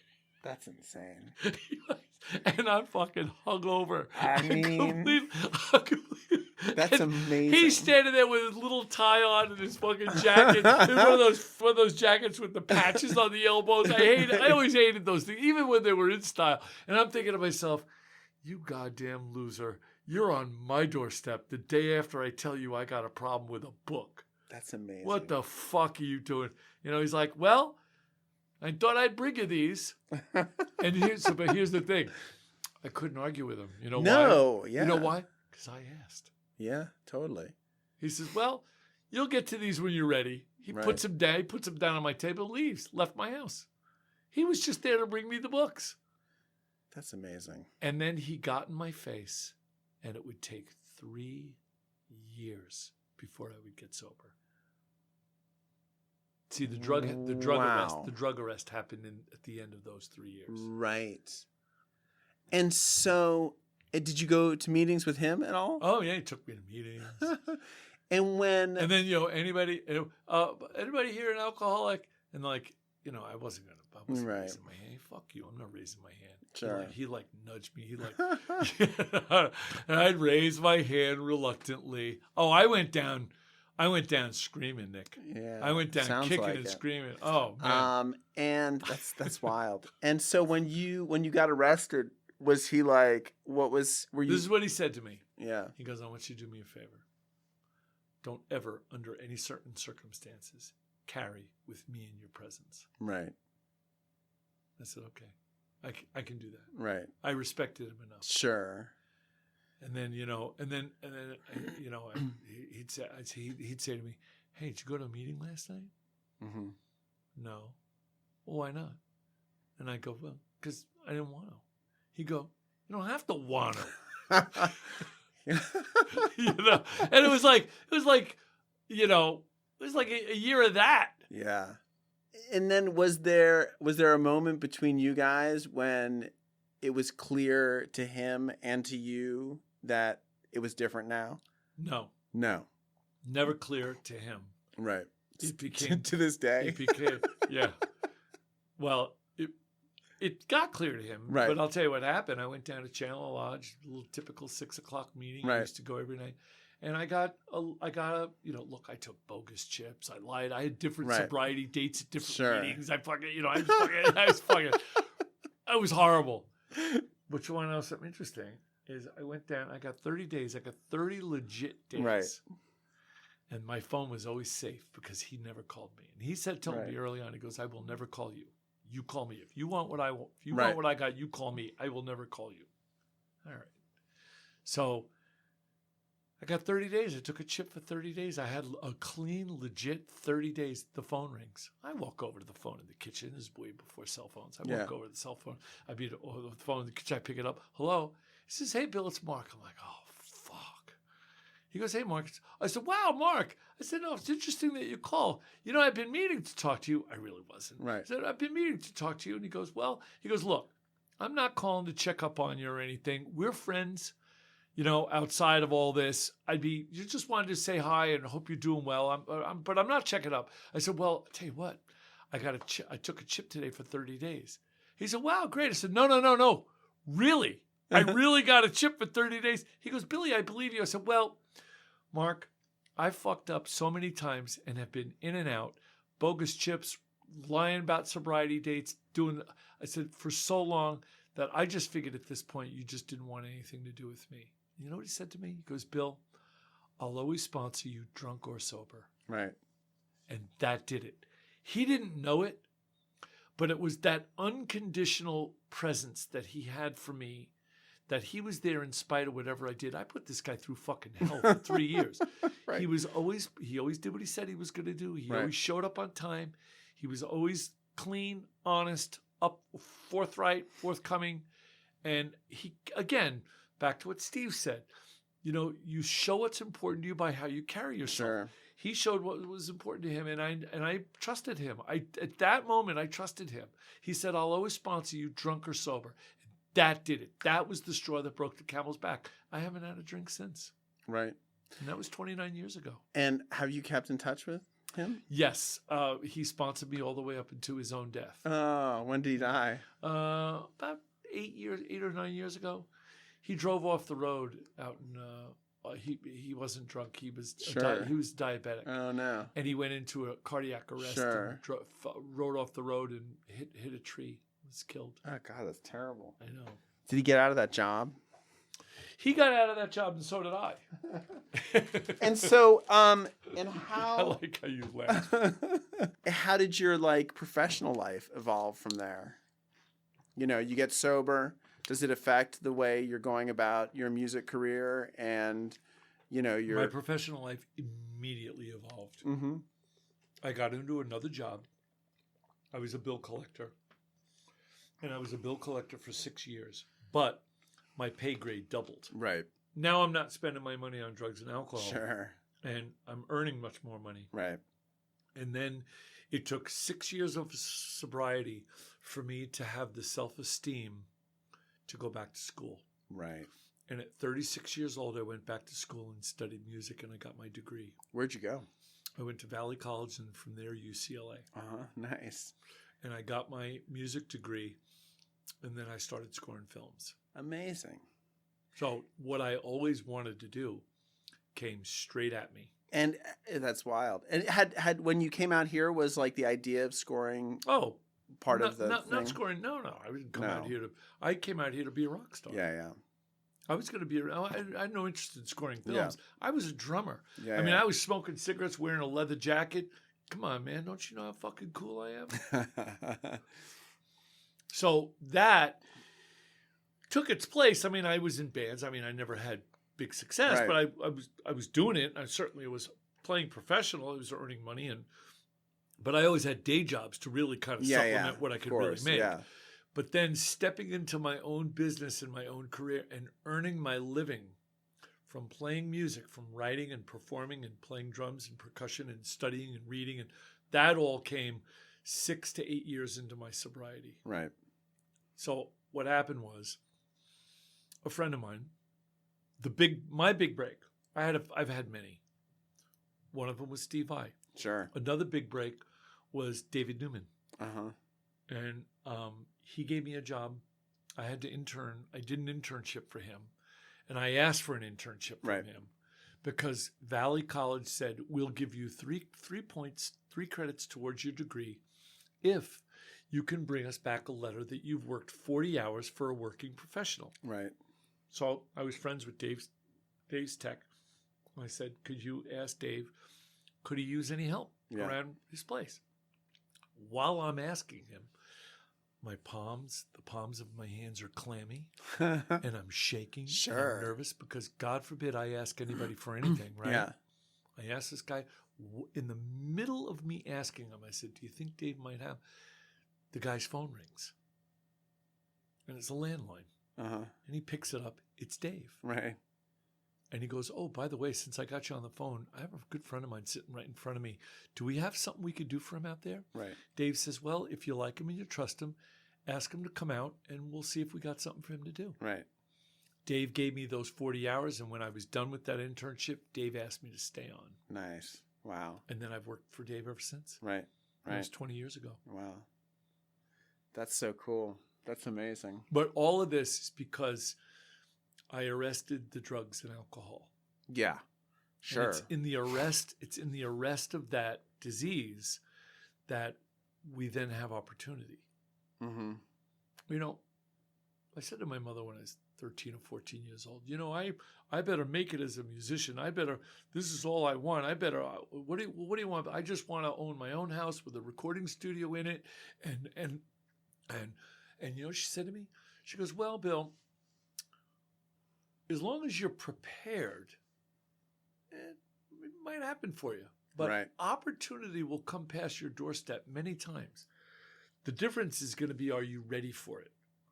That's insane. And I'm fucking hungover. I mean, that's amazing. He's standing there with his little tie on and his fucking jacket. One of those jackets with the patches on the elbows. I always hated those things, even when they were in style. And I'm thinking to myself, you goddamn loser. You're on my doorstep the day after I tell you I got a problem with a book. That's amazing. What the fuck are you doing? He's like, well, I thought I'd bring you these. And here's the thing. I couldn't argue with him. You know why? No, yeah. You know why? Because I asked. Yeah, totally. He says, well, you'll get to these when you're ready. He puts them down on my table, leaves, left my house. He was just there to bring me the books. That's amazing. And then he got in my face, and it would take 3 years before I would get sober. See, the drug arrest happened at the end of those 3 years. Right. And so, did you go to meetings with him at all? Oh yeah, he took me to meetings. And then anybody here an alcoholic? And I wasn't raising my hand. Fuck you, I'm not raising my hand. Sure. He nudged me. And I'd raise my hand reluctantly. Oh, I went down screaming, Nick. Yeah. I went down kicking and screaming. Oh man. And that's wild. And so when you got arrested, was he like, were you? This is what he said to me. Yeah. He goes, I want you to do me a favor. Don't ever, under any certain circumstances, carry with me in your presence. Right. I said, okay, I can do that. Right. I respected him enough. Sure. And then, you know, he'd say to me, hey, did you go to a meeting last night? Mm-hmm. No. Well, why not? And I go, well, because I didn't want to. He'd go, you don't have to want to. You know, and it was like, you know, it was like a year of that. Yeah. And then was there a moment between you guys when it was clear to him and to you that it was different now? No. Never clear to him. Right. It became to this day. It became, yeah. Well, it got clear to him. Right. But I'll tell you what happened. I went down to Channel Lodge, a little typical 6:00 meeting. Right. I used to go every night. And I got a, you know, look, I took bogus chips. I lied. I had different sobriety dates at different meetings. I fucking, you know, I was horrible. But you want to know something interesting? Is I went down, I got 30 days. I got 30 legit days. Right. And my phone was always safe because he never called me. And he told me early on, he goes, I will never call you. You call me. If you want what I want, if you want what I got, you call me. I will never call you. All right. So I got 30 days. I took a chip for 30 days. I had a clean, legit 30 days. The phone rings. I walk over to the phone in the kitchen. This is way before cell phones. I walk over to the cell phone. I beat the phone in the kitchen. I pick it up. Hello. He says, hey, Bill, it's Mark. I'm like, oh, fuck. He goes, hey, Mark. I said, wow, Mark. I said, no, it's interesting that you call. You know, I've been meaning to talk to you. I really wasn't. Right. I said, I've been meaning to talk to you. And he goes, look, I'm not calling to check up on you or anything. We're friends. You know, outside of all this, you just wanted to say hi and hope you're doing well. But I'm not checking up. I said, well, I'll tell you what, I took a chip today for 30 days. He said, wow, great. I said, no, really? I really got a chip for 30 days. He goes, Billy, I believe you. I said, well, Mark, I fucked up so many times and have been in and out, bogus chips, lying about sobriety dates, I said, for so long that I just figured at this point you just didn't want anything to do with me. You know what he said to me? He goes, Bill, I'll always sponsor you drunk or sober. Right. And that did it. He didn't know it, but it was that unconditional presence that he had for me, that he was there in spite of whatever I did. I put this guy through fucking hell for 3 years. Right. He always did what he said he was going to do. He always showed up on time. He was always clean, honest, forthcoming. And he, again, back to what Steve said, you know, you show what's important to you by how you carry yourself. Sure. He showed what was important to him, and I trusted him. At that moment, I trusted him. He said, I'll always sponsor you, drunk or sober. That did it. That was the straw that broke the camel's back. I haven't had a drink since. Right. And that was 29 years ago. And have you kept in touch with him? Yes. He sponsored me all the way up into his own death. Oh, when did he die? About 8 or 9 years ago. He drove off the road out in. He wasn't drunk. He was he was diabetic. Oh no! And he went into a cardiac arrest. Sure. And rode off the road and hit a tree. Was killed. Oh God, that's terrible. I know. Did he get out of that job? He got out of that job, and so did I. And so, and how? I like how you laugh. How did your professional life evolve from there? You know, you get sober. Does it affect the way you're going about your music career and, you know, your... My professional life immediately evolved. Mm-hmm. I got into another job. I was a bill collector. And I was a bill collector for 6 years. But my pay grade doubled. Right. Now I'm not spending my money on drugs and alcohol. Sure. And I'm earning much more money. Right. And then it took 6 years of sobriety for me to have the self-esteem to go back to school. Right. And at 36 years old, I went back to school and studied music, and I got my degree. Where'd you go? I went to Valley College, and from there, UCLA. Nice. And I got my music degree, and then I started scoring films. Amazing. So what I always wanted to do came straight at me. And that's wild. And had when you came out here, was the idea of scoring... Oh, part of the not scoring. No, I didn't come out here to. I came out here to be a rock star. Yeah. I was going to be. I had no interest in scoring films. Yeah. I was a drummer. Yeah, I mean, I was smoking cigarettes, wearing a leather jacket. Come on, man! Don't you know how fucking cool I am? So that took its place. I mean, I was in bands. I mean, I never had big success, Right. but I was doing it. I certainly was playing professional. I was earning money, but I always had day jobs to really kind of supplement what I could really make. Yeah. But then stepping into my own business and my own career and earning my living from playing music, from writing and performing and playing drums and percussion and studying and reading, and that all came 6 to 8 years into my sobriety. Right. So what happened was, a friend of mine, my big break. I've had many. One of them was Steve Vai. Sure. Another big break was David Newman. Uh-huh. And he gave me a job. I had to intern. I did an internship for him. And I asked for an internship from him because Valley College said, we'll give you three points, 3 credits towards your degree if you can bring us back a letter that you've worked 40 hours for a working professional. Right. So I was friends with Dave's tech. I said, could you ask Dave, could he use any help around his place? While I'm asking him, the palms of my hands are clammy and I'm shaking. Sure. And I'm nervous because God forbid I ask anybody for anything, right? Yeah. I asked this guy in the middle of me asking him, I said, do you think Dave might have? The guy's phone rings and it's a landline. Uh-huh. And he picks it up. It's Dave. Right. And he goes, oh, by the way, since I got you on the phone, I have a good friend of mine sitting right in front of me. Do we have something we could do for him out there? Right. Dave says, well, if you like him and you trust him, ask him to come out and we'll see if we got something for him to do. Right. Dave gave me those 40 hours. And when I was done with that internship, Dave asked me to stay on. Nice. Wow. And then I've worked for Dave ever since. Right. Right. That was 20 years ago. Wow. That's so cool. That's amazing. But all of this is because I arrested the drugs and alcohol. Yeah. Sure. And it's in the arrest of that disease that we then have opportunity. Mm-hmm. You know, I said to my mother when I was 13 or 14 years old, you know, I better make it as a musician. This is all I want. What do you want? I just want to own my own house with a recording studio in it. And you know what she said to me? She goes, well, Bill, as long as you're prepared, it might happen for you. But opportunity will come past your doorstep many times. The difference is going to be, are you ready for it?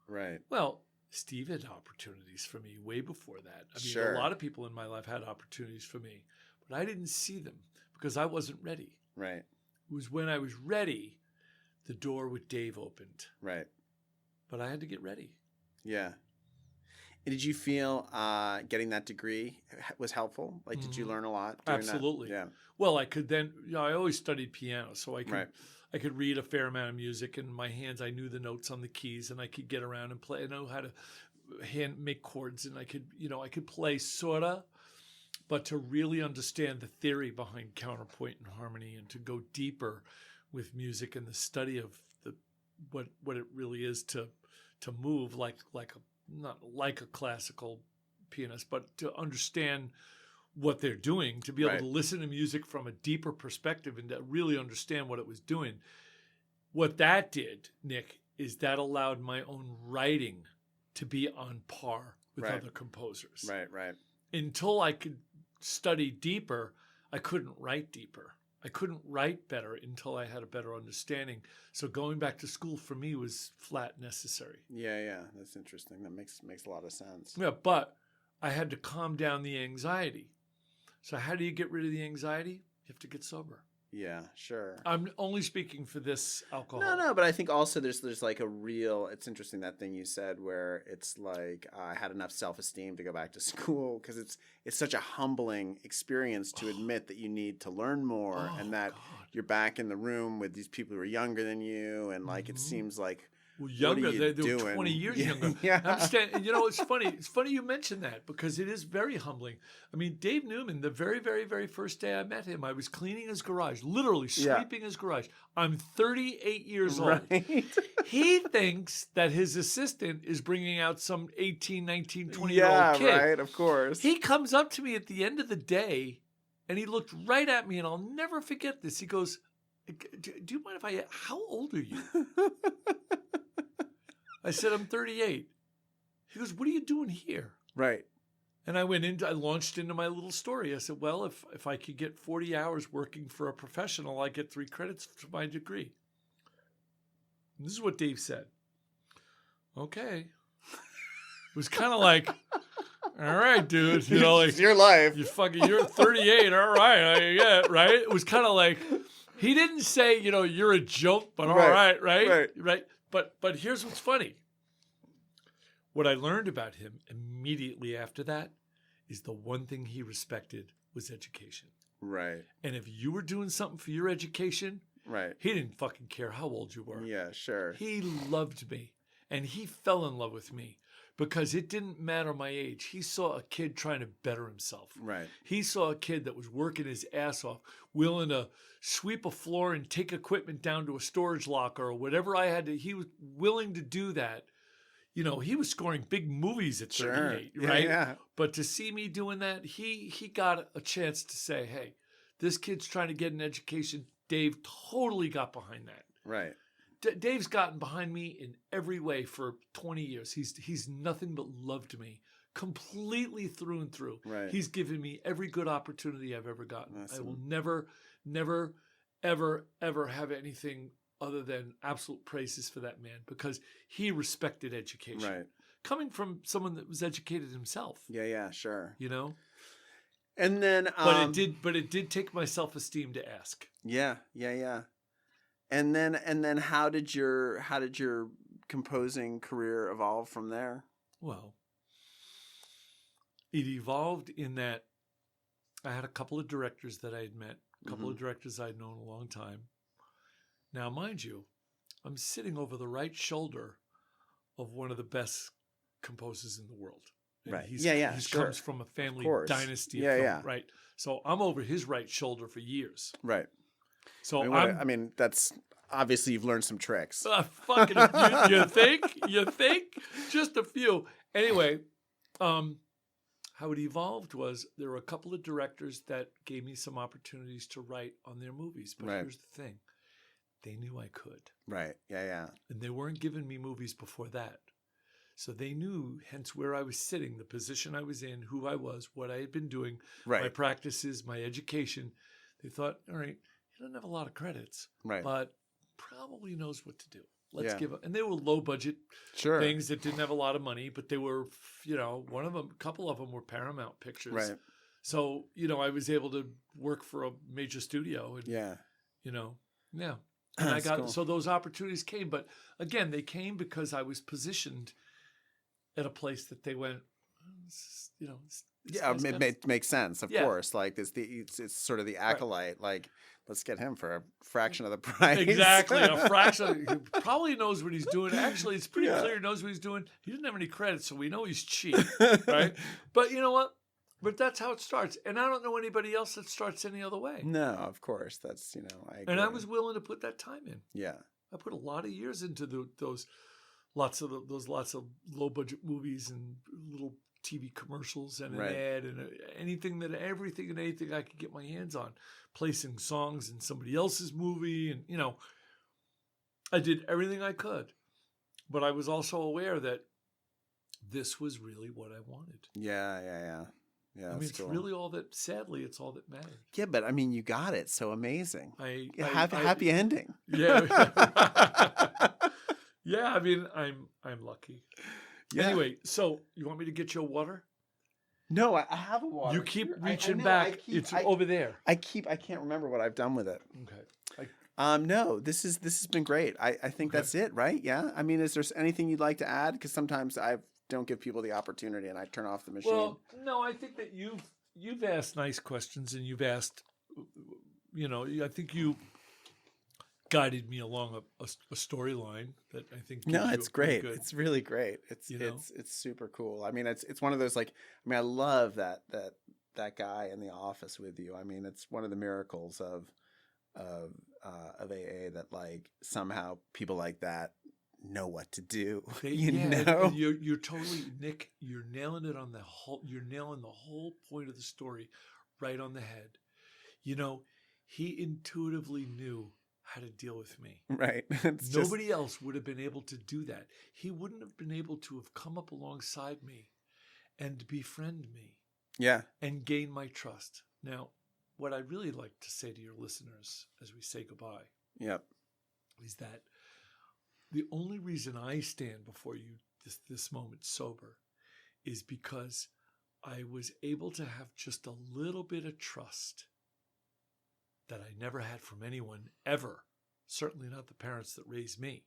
Right. Well, Steve had opportunities for me way before that. I mean, a lot of people in my life had opportunities for me, but I didn't see them because I wasn't ready. Right. It was when I was ready, the door with Dave opened. Right. But I had to get ready. Yeah. Did you feel getting that degree was helpful? Like, did you learn a lot doing Absolutely. that? Yeah. Well, I could then, I always studied piano, so I could read a fair amount of music, and my hands, I knew the notes on the keys, and I could get around and play. I know how to make chords, and I could play sorta, but to really understand the theory behind counterpoint and harmony, and to go deeper with music and the study of what it really is to move not like a classical pianist, but to understand what they're doing, to be able to listen to music from a deeper perspective and to really understand what it was doing. What that did, Nick, is that allowed my own writing to be on par with other composers. Right. Until I could study deeper, I couldn't write deeper. I couldn't write better until I had a better understanding. So going back to school for me was flat necessary. Yeah. That's interesting. That makes a lot of sense. Yeah, but I had to calm down the anxiety. So how do you get rid of the anxiety? You have to get sober. Yeah, sure. I'm only speaking for this alcohol. No, but I think also there's like a real, it's interesting that thing you said where it's like I had enough self-esteem to go back to school because it's such a humbling experience to admit that you need to learn more and that you're back in the room with these people who are younger than you and like it seems like Well, younger. They were 20 years younger. Yeah. And you know, it's funny. It's funny you mentioned that because it is very humbling. I mean, Dave Newman, the very, very, very first day I met him, I was cleaning his garage, literally sweeping his garage. I'm 38 years old. He thinks that his assistant is bringing out some 18, 19, 20-year-old kid. Yeah, right, of course. He comes up to me at the end of the day, and he looked right at me, and I'll never forget this. He goes, do you mind if how old are you? I said, I'm 38. He goes, what are you doing here? Right. And I launched into my little story. I said, well, if I could get 40 hours working for a professional, I get 3 credits for my degree. And this is what Dave said. Okay. It was kind of like, all right, dude. You know, like, it's your life. You're 38. All right. Yeah, right. It was kind of like, he didn't say, you're a joke, but all right. But here's what's funny. What I learned about him immediately after that is the one thing he respected was education. Right. And if you were doing something for your education, right, he didn't fucking care how old you were. Yeah, sure. He loved me. And he fell in love with me because it didn't matter my age. He saw a kid trying to better himself. Right. He saw a kid that was working his ass off, willing to sweep a floor and take equipment down to a storage locker or whatever I had to. He was willing to do that. He was scoring big movies at 38, right? Yeah. But to see me doing that, he got a chance to say, hey, this kid's trying to get an education. Dave totally got behind that. Right. Dave's gotten behind me in every way for 20 years. He's nothing but loved me completely through and through. Right. He's given me every good opportunity I've ever gotten. Awesome. I will never, ever, ever have anything other than absolute praises for that man because he respected education. Right. Coming from someone that was educated himself. Yeah, sure. And then but it did take my self-esteem to ask. Yeah. And then how did your composing career evolve from there? Well, it evolved in that I had a couple of directors that I had met, a couple of directors I'd known a long time. Now, mind you, I'm sitting over the right shoulder of one of the best composers in the world. And right. He sure. comes from a family dynasty. Yeah, of film, yeah. Right. So I'm over his right shoulder for years. Right. So I mean, that's obviously you've learned some tricks. Fucking, you think? You think? Just a few. Anyway, how it evolved was there were a couple of directors that gave me some opportunities to write on their movies. But here's the thing. They knew I could. Right. Yeah. And they weren't giving me movies before that. So they knew, hence where I was sitting, the position I was in, who I was, what I had been doing, my practices, my education. They thought, all right, he doesn't have a lot of credits, but probably knows what to do. Let's give him. And they were low budget things that didn't have a lot of money, but they were, a couple of them were Paramount Pictures. Right. So, I was able to work for a major studio. And, yeah. And I got, so those opportunities came, but again, they came because I was positioned at a place that they went, it makes sense, of course. Like it's sort of the acolyte. Like, let's get him for a fraction of the price. Exactly, a fraction. He probably knows what he's doing. Actually, it's pretty clear he knows what he's doing. He doesn't have any credits, so we know he's cheap, right? But you know what? But that's how it starts, and I don't know anybody else that starts any other way. No, of course, that's I agree. And I was willing to put that time in. Yeah, I put a lot of years into those lots of low budget movies and little TV commercials and an ad and everything and anything I could get my hands on, placing songs in somebody else's movie, and I did everything I could, but I was also aware that this was really what I wanted. Yeah. I mean, it's really all that. Sadly, it's all that mattered. Yeah, but I mean, you got it. So amazing. Happy ending. Yeah. Yeah. I mean, I'm lucky. Yeah. Anyway, so you want me to get you a water? No, I have a water. You keep reaching back. It's over there. I can't remember what I've done with it. Okay. No, this has been great. I think that's it, right? Yeah. I mean, is there anything you'd like to add? Because sometimes I don't give people the opportunity and I turn off the machine. Well, no, I think that you've asked nice questions and you've asked, I think you guided me along a storyline that I think. No, it's great. It's really great. It's super cool. I mean, it's one of those I love that guy in the office with you. I mean, it's one of the miracles of AA that somehow people like that know what to do. You're totally, Nick, you're nailing it on you're nailing the whole point of the story right on the head. He intuitively knew how to deal with me. Right. Nobody else would have been able to do that. He wouldn't have been able to have come up alongside me and befriend me. Yeah. And gain my trust. Now, what I really like to say to your listeners as we say goodbye Yep. is that the only reason I stand before you this moment sober is because I was able to have just a little bit of trust that I never had from anyone ever. Certainly not the parents that raised me.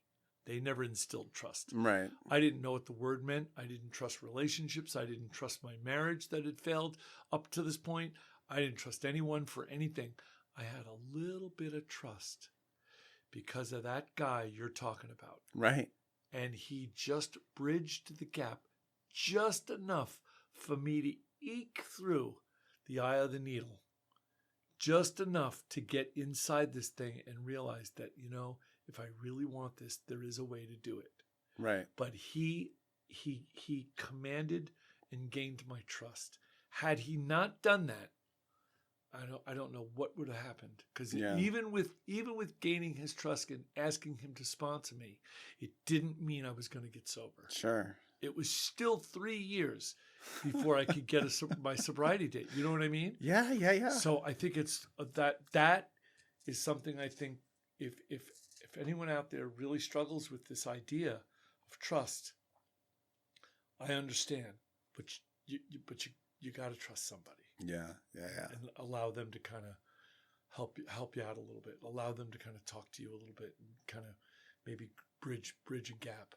They never instilled trust. Right. I didn't know what the word meant. I didn't trust relationships. I didn't trust my marriage that had failed up to this point. I didn't trust anyone for anything. I had a little bit of trust because of that guy you're talking about. Right. And he just bridged the gap just enough for me to eke through the eye of the needle. Just enough to get inside this thing and realize that, if I really want this, there is a way to do it. Right. But he commanded and gained my trust. Had he not done that, I don't know what would have happened. Because even with gaining his trust and asking him to sponsor me, it didn't mean I was going to get sober. Sure. It was still 3 years before I could get my sobriety date. You know what I mean? Yeah. So I think it's that is something I think if anyone out there really struggles with this idea of trust, I understand, but you got to trust somebody. Yeah. And allow them to kind of help you out a little bit. Allow them to kind of talk to you a little bit and kind of maybe bridge a gap.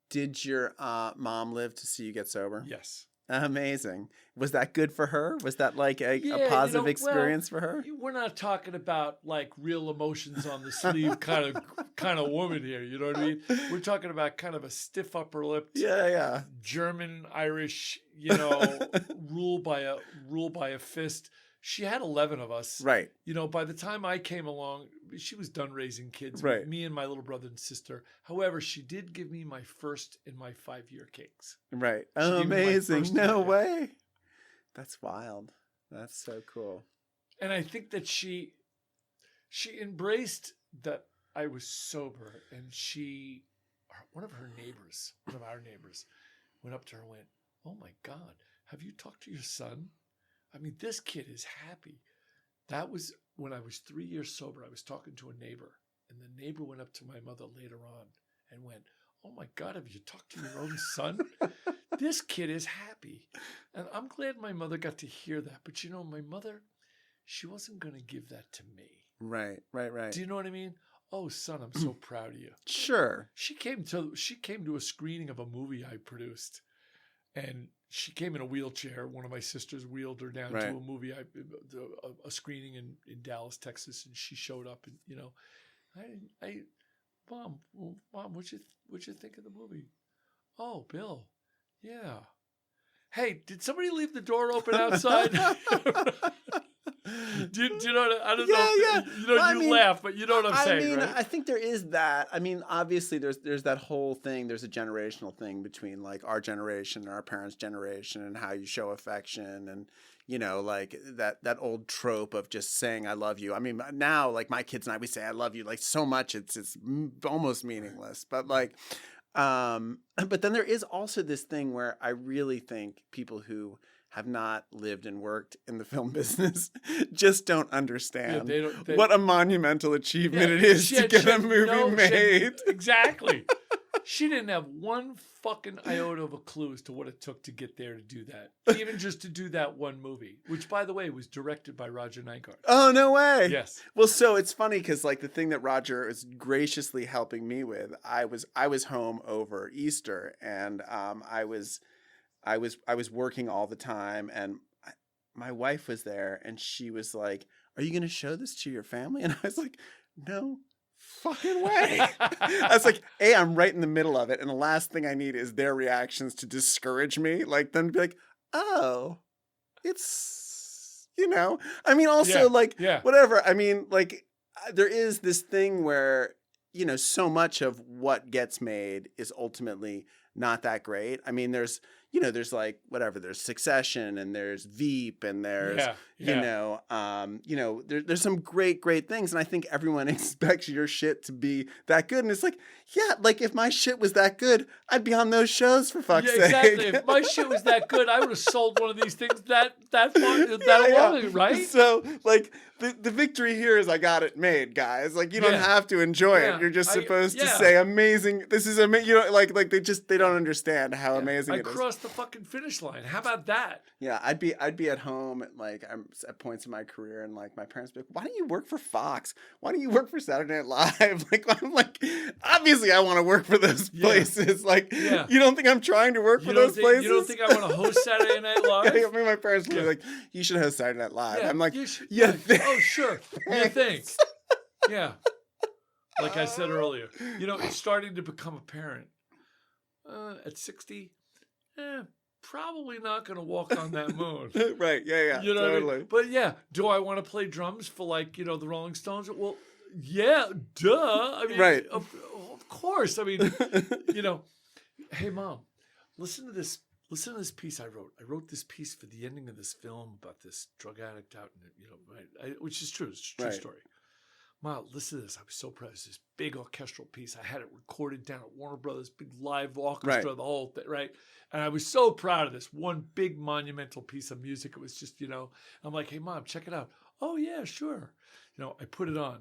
Did your mom live to see you get sober? Yes. Amazing. Was that good for her? Was that like a positive experience for her? We're not talking about like real emotions on the sleeve kind of woman here. You know what I mean? We're talking about kind of a stiff upper lip, German Irish, rule by a fist. She had 11 of us. Right. By the time I came along, she was done raising kids. Right. With me and my little brother and sister. However, she did give me my first and my 5-year cakes. Right. Oh, amazing. No way. That's wild. That's so cool. And I think that she embraced that I was sober. And one of our neighbors, went up to her and went, "Oh my God, have you talked to your son? I mean, this kid is happy." That was when I was 3 years sober. I was talking to a neighbor, and the neighbor went up to my mother later on and went, "Oh my God, have you talked to your own son? This kid is happy." And I'm glad my mother got to hear that. But my mother, she wasn't going to give that to me. Right. Do you know what I mean? "Oh, son, I'm so proud of you." Sure. She came to a screening of a movie I produced. And she came in a wheelchair. One of my sisters wheeled her down to a movie, a screening in Dallas, Texas, and she showed up. And Mom, what'd you think of the movie? "Oh, Bill, yeah. Hey, did somebody leave the door open outside?" Do you know what I don't know? Yeah. You laugh, but you know what I'm saying, right? I think there is that. I mean, obviously, there's that whole thing. There's a generational thing between like our generation and our parents' generation, and how you show affection, and like that old trope of just saying "I love you." I mean, now like my kids and I, we say "I love you" like so much it's almost meaningless. But like, but then there is also this thing where I really think people who have not lived and worked in the film business just don't understand what a monumental achievement it is to get a movie made. Exactly. She didn't have one fucking iota of a clue as to what it took to get there to do that. Even just to do that one movie, which, by the way, was directed by Roger Nygaard. Oh, no way. Yes. Well, so it's funny because like the thing that Roger is graciously helping me with, I was home over Easter, and I was working all the time, and my wife was there, and she was like, "Are you going to show this to your family?" And I was like, "No fucking way." I was like, I'm right in the middle of it, and the last thing I need is their reactions to discourage me. Like them to be like, "Oh, it's I mean, also whatever. I mean, like there is this thing where so much of what gets made is ultimately not that great. I mean, there's you know, there's like whatever, there's Succession and there's Veep and there's, you know, there's some great things. And I think everyone expects your shit to be that good. And it's like, yeah, like if my shit was that good, I'd be on those shows for fuck's sake. Exactly. If my shit was that good, I would have sold one of these things that long, right? So like the victory here is I got it made, guys. Like you don't have to enjoy it. You're just supposed to say amazing. This is amazing. You know, like they don't understand how amazing it is. I crossed the fucking finish line. How about that? Yeah, I'd be at home like I'm at points in my career, and like my parents would be like, "Why don't you work for Fox? Why don't you work for Saturday Night Live?" Like I'm like, obviously I want to work for those places. Like you don't think I'm trying to work for those places? You don't think I want to host Saturday Night Live? I mean, my parents would be like, "You should host Saturday Night Live." I'm like, oh sure, you think? Yeah. Like I said earlier, you know, it's starting to become apparent. At 60, probably not going to walk on that moon. Right, yeah, you know totally. What I mean? But yeah, do I want to play drums for like, you know, the Rolling Stones? Well, yeah, duh. I mean, right. Of course. I mean, you know, hey mom, listen to this piece I wrote. I wrote this piece for the ending of this film about this drug addict out in, you know, right, which is true. It's a true story. Mom, listen to this. I was so proud. It's this big orchestral piece. I had it recorded down at Warner Brothers, big live orchestra, the whole thing, right? And I was so proud of this one big monumental piece of music. It was just, you know, I'm like, hey, Mom, check it out. Oh, yeah, sure. You know, I put it on.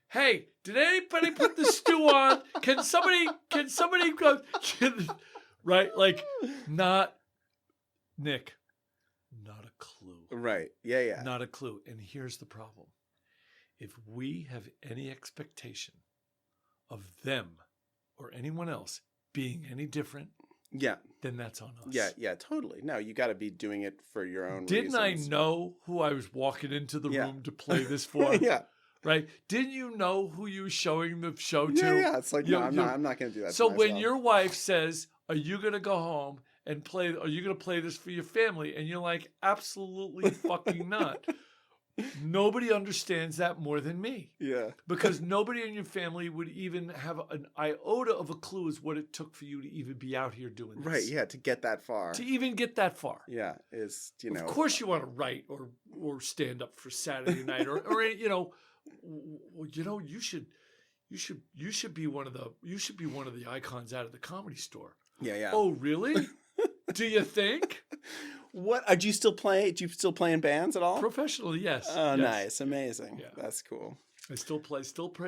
Hey, did anybody put the stew on? Can somebody go? Right? Like, not Nick. Not a clue. Right. Yeah. Not a clue. And here's the problem. If we have any expectation of them or anyone else being any different, then that's on us. Yeah, totally. No, you got to be doing it for your own Didn't reasons. I know who I was walking into the room to play this for? Right? Didn't you know who you were showing the show to? Yeah. It's like, I'm not going to do that. So when your wife says, "Are you going to go home and play? Are you going to play this for your family?" And you're like, "Absolutely fucking not." Nobody understands that more than me. Yeah. Because nobody in your family would even have an iota of a clue as what it took for you to even be out here doing this. Right, yeah, to get that far. To even get that far. Yeah, is, you know. Of course you want to write or stand up for Saturday night or you know, you should be one of the icons out of the Comedy Store. Yeah. Oh, really? Do you think? What do you still play? Do you still play in bands at all? Professionally, yes. Oh, yes. Nice, amazing. Yeah. That's cool. I still play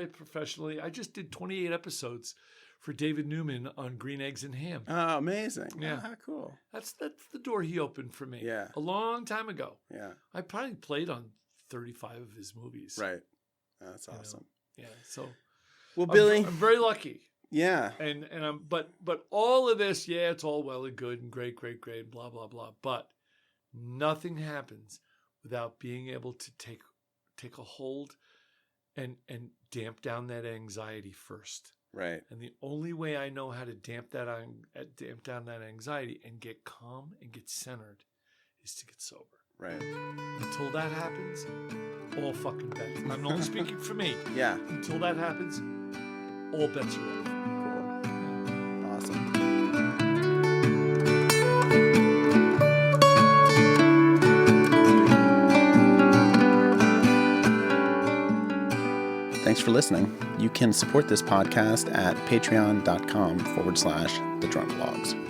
professionally. I just did 28 episodes for David Newman on Green Eggs and Ham. Oh, amazing. Yeah, cool. That's the door he opened for me. Yeah, a long time ago. Yeah, I probably played on 35 of his movies. Right. That's awesome. You know? Yeah. So, well, Billy, I'm very lucky. Yeah. And I'm but all of this, it's all well and good and great, blah blah blah. But nothing happens without being able to take a hold and damp down that anxiety first. Right. And the only way I know how to damp down that anxiety and get calm and get centered is to get sober. Right. Until that happens, all fucking bets. I'm only speaking for me. Yeah. Until that happens, all bets are off. Cool. Awesome. Thanks for listening. You can support this podcast at patreon.com/thedrunklogs.